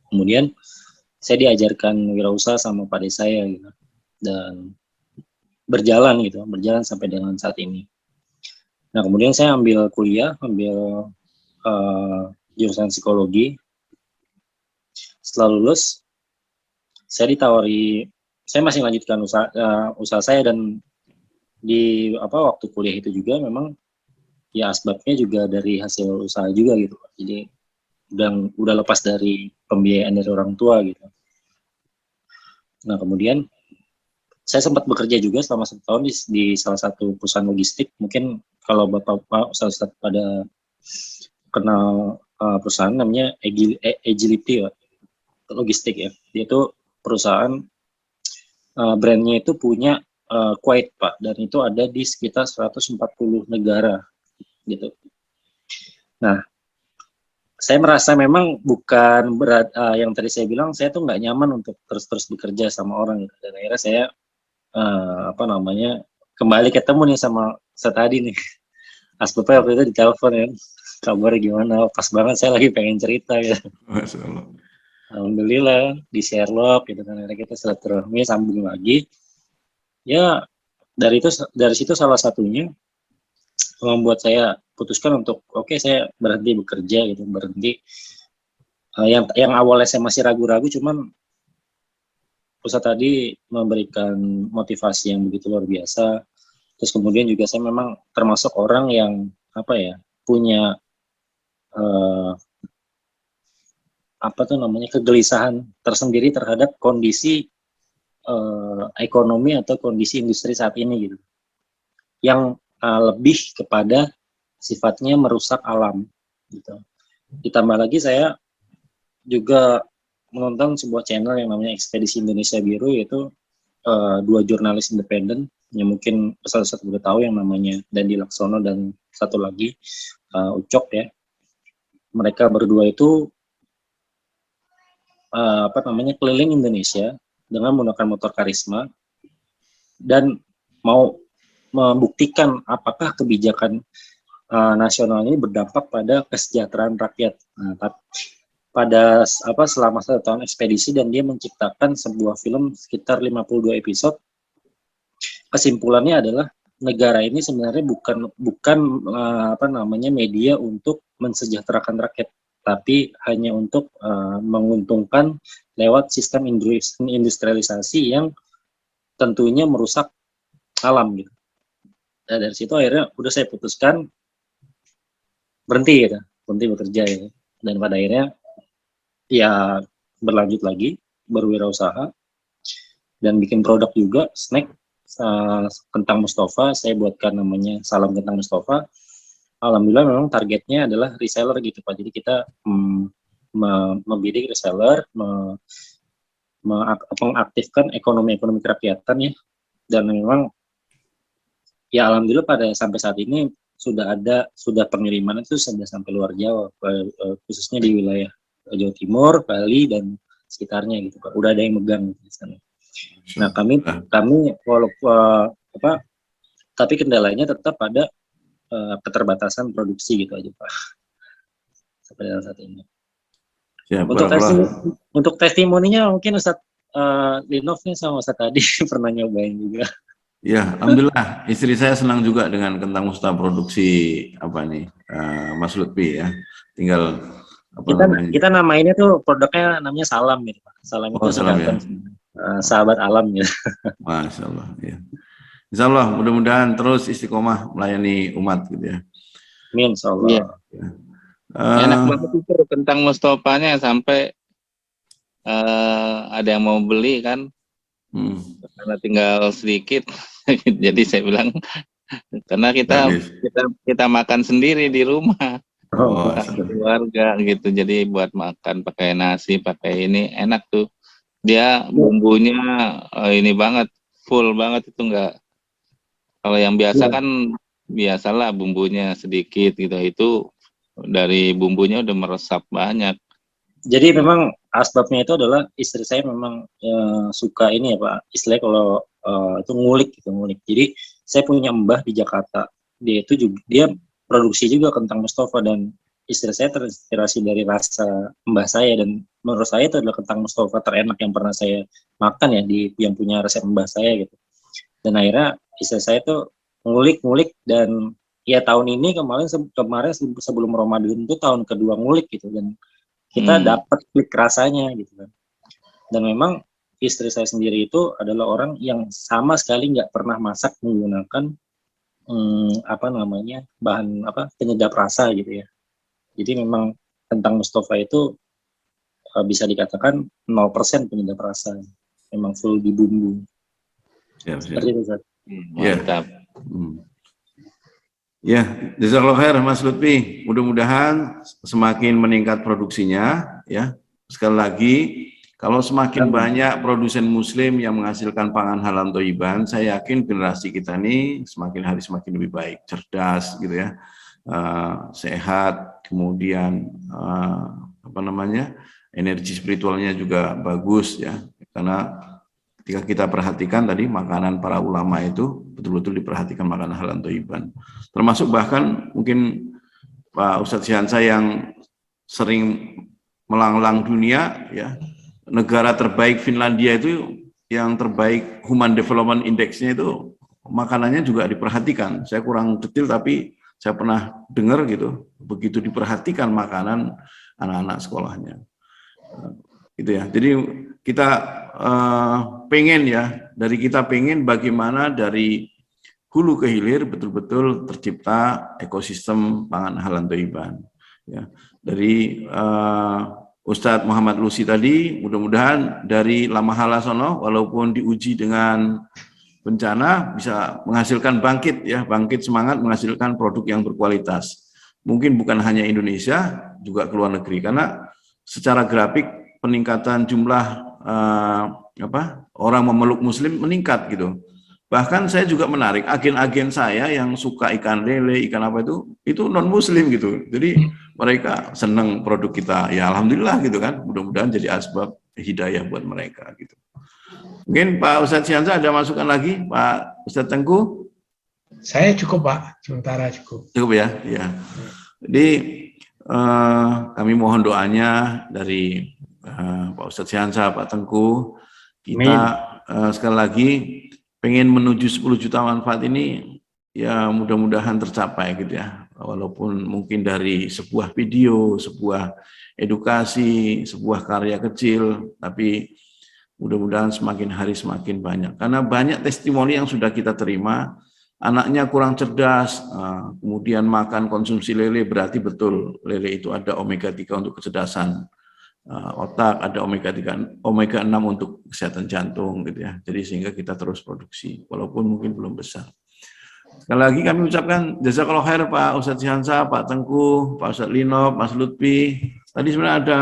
Kemudian saya diajarkan wirausaha sama Pak Desa saya gitu. Dan berjalan sampai dengan saat ini. Nah kemudian saya ambil kuliah, jurusan psikologi. Setelah lulus, saya ditawari, saya masih lanjutkan usaha saya, dan di waktu kuliah itu juga memang ya asbabnya juga dari hasil usaha juga gitu. Jadi udah lepas dari pembiayaan dari orang tua gitu. Nah kemudian saya sempat bekerja juga selama 1 tahun di salah satu perusahaan logistik. Mungkin kalau Bapak Ustaz pada kenal perusahaan namanya Agility logistik ya. Dia itu perusahaan brandnya itu punya Kuwait Pak, dan itu ada di sekitar 140 negara gitu. Nah, saya merasa memang bukan berat yang tadi saya bilang, saya tuh nggak nyaman untuk terus-terus bekerja sama orang gitu. Dan akhirnya saya kembali ketemu nih sama saya tadi nih. Asbabnya waktu itu ditelepon ya, kabarnya gimana? Pas banget saya lagi pengen cerita ya. Alhamdulillah di Sherlock gitu kan, akhirnya kita silaturahmi sambung lagi. Ya dari situ salah satunya membuat saya putuskan untuk saya berhenti bekerja gitu, berhenti. Yang awalnya saya masih ragu-ragu, cuman Ustaz tadi memberikan motivasi yang begitu luar biasa. Terus kemudian juga saya memang termasuk orang yang punya kegelisahan tersendiri terhadap kondisi ekonomi atau kondisi industri saat ini gitu, yang lebih kepada sifatnya merusak alam gitu. Ditambah lagi saya juga menonton sebuah channel yang namanya Ekspedisi Indonesia Biru, yaitu 2 jurnalis independen yang mungkin Ustaz udah tahu, yang namanya Dandi Laksono dan satu lagi Ucok ya. mereka berdua itu keliling Indonesia dengan menggunakan motor Karisma dan mau membuktikan apakah kebijakan nasional ini berdampak pada kesejahteraan rakyat. Nah, selama 1 tahun ekspedisi, dan dia menciptakan sebuah film sekitar 52 episode. Kesimpulannya adalah negara ini sebenarnya bukan media untuk mensejahterakan rakyat, tapi hanya untuk menguntungkan lewat sistem industrialisasi yang tentunya merusak alam gitu. Nah, dari situ akhirnya udah saya putuskan berhenti bekerja ya. Dan pada akhirnya ya berlanjut lagi berwirausaha dan bikin produk juga, snack kentang Mustafa. Saya buatkan namanya Salam Kentang Mustafa. Alhamdulillah memang targetnya adalah reseller gitu Pak. Jadi kita membidik reseller, mengaktifkan ekonomi kerakyatan ya. Dan memang ya alhamdulillah sampai saat ini sudah pengiriman itu sudah sampai luar Jawa, khususnya di wilayah Jawa Timur, Bali dan sekitarnya gitu Pak. Udah ada yang megang di sana. Nah kami tapi kendalanya tetap ada keterbatasan produksi gitu aja Pak. Sampai saat ini. Ya, untuk testimoninya mungkin Ustadz Linov nih sama Ustadz Adi pernah nyobain juga. Ya, alhamdulillah istri saya senang juga dengan kentang Mustafa produksi Mas Lutfi ya. Tinggal kita namainnya tuh produknya namanya Salam gitu Pak. Salam itu Salam, ya. Sahabat alam gitu. Masya Allah ya. Insya Allah mudah-mudahan terus istiqomah melayani umat gitu ya. Amin, insya Allah. Ya. Enak banget itu kentang Mustofanya sampai ada yang mau beli kan. Karena tinggal sedikit. Jadi saya bilang karena kita makan sendiri di rumah, keluarga gitu, jadi buat makan pakai nasi, pakai ini enak tuh. Dia bumbunya ini banget, full banget, itu enggak. Kalau yang biasa kan biasalah bumbunya sedikit gitu, itu dari bumbunya udah meresap banyak. Jadi memang asbabnya itu adalah istri saya memang suka ini ya Pak, istilahnya kalau itu ngulik. Jadi saya punya mbah di Jakarta, dia produksi juga kentang Mustafa, dan istri saya terinspirasi dari rasa mbah saya, dan menurut saya itu adalah kentang Mustafa terenak yang pernah saya makan ya, yang punya resep mbah saya gitu. Dan akhirnya istri saya tuh ngulik dan ya tahun ini kemarin sebelum Ramadan itu tahun kedua ngulik gitu, dan kita dapat klik rasanya gitu kan. Dan memang istri saya sendiri itu adalah orang yang sama sekali nggak pernah masak menggunakan bahan penyedap rasa gitu ya. Jadi memang kentang Mustafa itu bisa dikatakan 0% penyedap rasa, memang full di bumbu. Seperti itu Ustaz. Mantap. Ya, jazakallahu khair Mas Lutfi. Mudah-mudahan semakin meningkat produksinya ya. Sekali lagi, kalau semakin banyak produsen muslim yang menghasilkan pangan halal thayyiban, saya yakin generasi kita ini semakin hari semakin lebih baik, cerdas gitu ya. Sehat, kemudian energi spiritualnya juga bagus ya. Karena ketika kita perhatikan tadi makanan para ulama itu betul-betul diperhatikan, makanan halal thayyiban. Termasuk bahkan mungkin Pak Ustadz Syihansa yang sering melanglang dunia ya, negara terbaik Finlandia itu yang terbaik Human Development Index-nya itu makanannya juga diperhatikan. Saya kurang detail tapi saya pernah dengar gitu, begitu diperhatikan makanan anak-anak sekolahnya. Gitu ya. Jadi kita pengen bagaimana dari hulu ke hilir betul-betul tercipta ekosistem pangan halal thayyiban. Ya. Dari Ustadz Muhammad Lusi tadi, mudah-mudahan dari Lamahala sono, walaupun diuji dengan bencana, bisa menghasilkan bangkit semangat menghasilkan produk yang berkualitas. Mungkin bukan hanya Indonesia, juga ke luar negeri, karena secara grafik peningkatan jumlah orang memeluk muslim meningkat gitu. Bahkan saya juga menarik agen-agen saya yang suka ikan lele, ikan apa itu non-muslim gitu. Jadi mereka senang produk kita. Ya alhamdulillah gitu kan. Mudah-mudahan jadi asbab hidayah buat mereka gitu. Mungkin Pak Ustadz Syihansa ada masukan lagi, Pak Ustadz Tengku? Saya cukup Pak, sementara cukup. Cukup ya, ya. Jadi kami mohon doanya dari Pak Ustadz Syihansa, Pak Tengku. Kita sekali lagi pengen menuju 10 juta manfaat ini, ya mudah-mudahan tercapai gitu ya. Walaupun mungkin dari sebuah video, sebuah edukasi, sebuah karya kecil, tapi mudah-mudahan semakin hari semakin banyak. Karena banyak testimoni yang sudah kita terima, anaknya kurang cerdas, kemudian makan konsumsi lele, berarti betul lele itu ada omega 3 untuk kecerdasan otak, ada omega 6 untuk kesehatan jantung gitu ya. Jadi sehingga kita terus produksi walaupun mungkin belum besar. Sekali lagi kami ucapkan jazakallahu khair Pak Ustadz Syihansa, Pak Tengku, Pak Ustadz Lino, Mas Lutfi. Tadi sebenarnya ada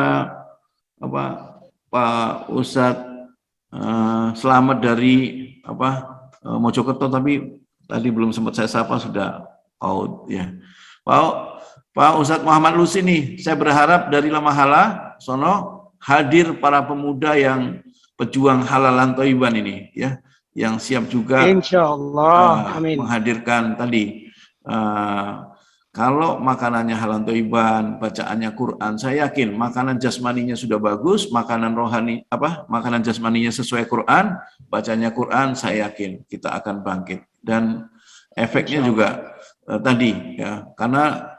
Pak Ustadz Selamat dari Mojokerto, tapi tadi belum sempat saya sapa, sudah out ya. Pak Ustadz Muhammad Lusi nih, saya berharap dari Lamahala sono hadir para pemuda yang pejuang halalan thayyiban ini ya, yang siap juga insyaallah menghadirkan tadi kalau makanannya halal thayyiban, bacaannya Quran, saya yakin makanan jasmaninya sudah bagus, makanan rohani makanan jasmaninya sesuai Quran, bacanya Quran, saya yakin kita akan bangkit. Dan efeknya juga tadi ya, karena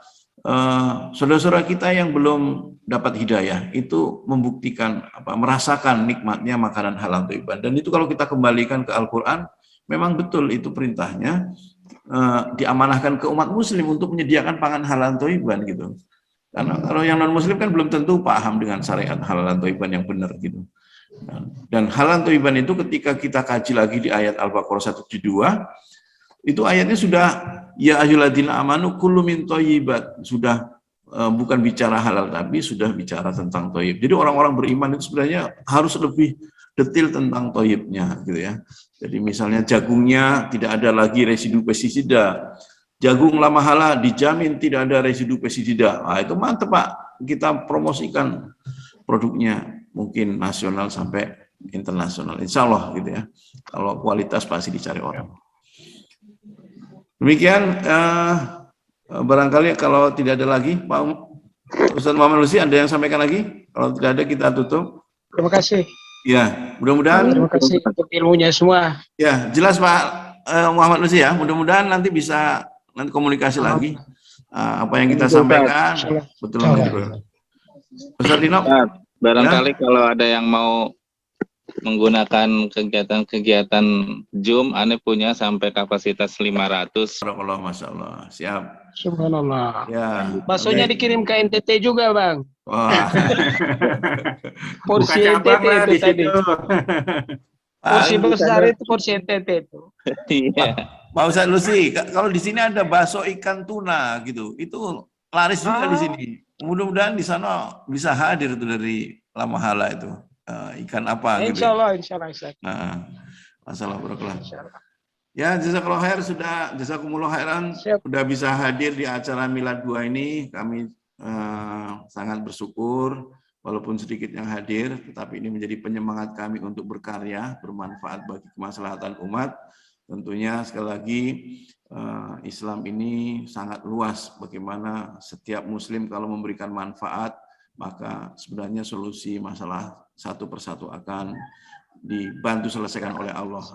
saudara-saudara kita yang belum dapat hidayah itu membuktikan merasakan nikmatnya makanan halal thayyiban. Dan itu kalau kita kembalikan ke Al-Quran, memang betul itu perintahnya diamanahkan ke umat muslim untuk menyediakan pangan halal thayyiban gitu. Karena kalau yang non muslim kan belum tentu paham dengan syariat halal thayyiban yang benar gitu. Dan halal thayyiban itu ketika kita kaji lagi di ayat Al-Baqarah 172, itu ayatnya sudah ya ayyuhalladzina amanu kullu min thayyibat, sudah bukan bicara halal tapi sudah bicara tentang thayyib. Jadi orang-orang beriman itu sebenarnya harus lebih detail tentang thayyibnya gitu ya. Jadi misalnya jagungnya tidak ada lagi residu pestisida. Jagung Lamahala dijamin tidak ada residu pestisida. Nah, itu mantep Pak. Kita promosikan produknya mungkin nasional sampai internasional. Insya Allah gitu ya. Kalau kualitas pasti dicari orang. Demikian barangkali kalau tidak ada lagi, Pak Ustadz Muhammad Lusi, ada yang sampaikan lagi? Kalau tidak ada kita tutup. Terima kasih. Ya, mudah-mudahan. Terima kasih untuk ilmunya semua. Ya, jelas Pak Muhammad Lusi ya. Mudah-mudahan nanti bisa komunikasi lagi apa yang kita sampaikan. Betul. Ustadz Dino. Barangkali kalau ada yang mau menggunakan kegiatan-kegiatan Zoom, Ane punya sampai kapasitas 500. Masya Allah, siap. Subhanallah. Ya. Baksonya dikirim ke NTT juga, Bang. Wah. Porsi NTT itu tadi. Porsi besar itu porsi NTT itu. Iya. Pak Ustadz Lusi, kalau di sini ada bakso ikan tuna gitu, itu laris juga di sini. Mudah-mudahan di sana bisa hadir itu dari Lamahala itu. Ikan apa gitu. Insya Allah. Masalah berkelah. Ya, jazakallahu khair, jazakumullah khairan sudah bisa hadir di acara Milad 2 ini. Kami sangat bersyukur walaupun sedikit yang hadir, tetapi ini menjadi penyemangat kami untuk berkarya, bermanfaat bagi kemaslahatan umat. Tentunya sekali lagi Islam ini sangat luas, bagaimana setiap muslim kalau memberikan manfaat, maka sebenarnya solusi masalah satu persatu akan dibantu selesaikan oleh Allah.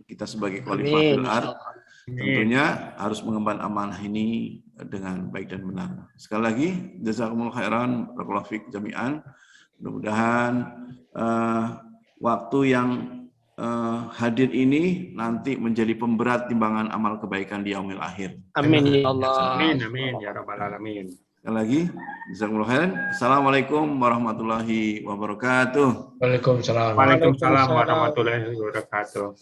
Kita sebagai khalifatul ardh tentunya harus mengemban amanah ini dengan baik dan benar. Sekali lagi, jazakumullah khairan, barakallahu fiik jami'an. Mudah-mudahan waktu yang hadir ini nanti menjadi pemberat timbangan amal kebaikan di yaumil akhir. Amin ya Allah. Amin ya rabbal alamin. Sekali lagi, jazakumullah khairan. Assalamualaikum warahmatullahi wabarakatuh. Waalaikumsalam. Waalaikumsalam warahmatullahi wabarakatuh.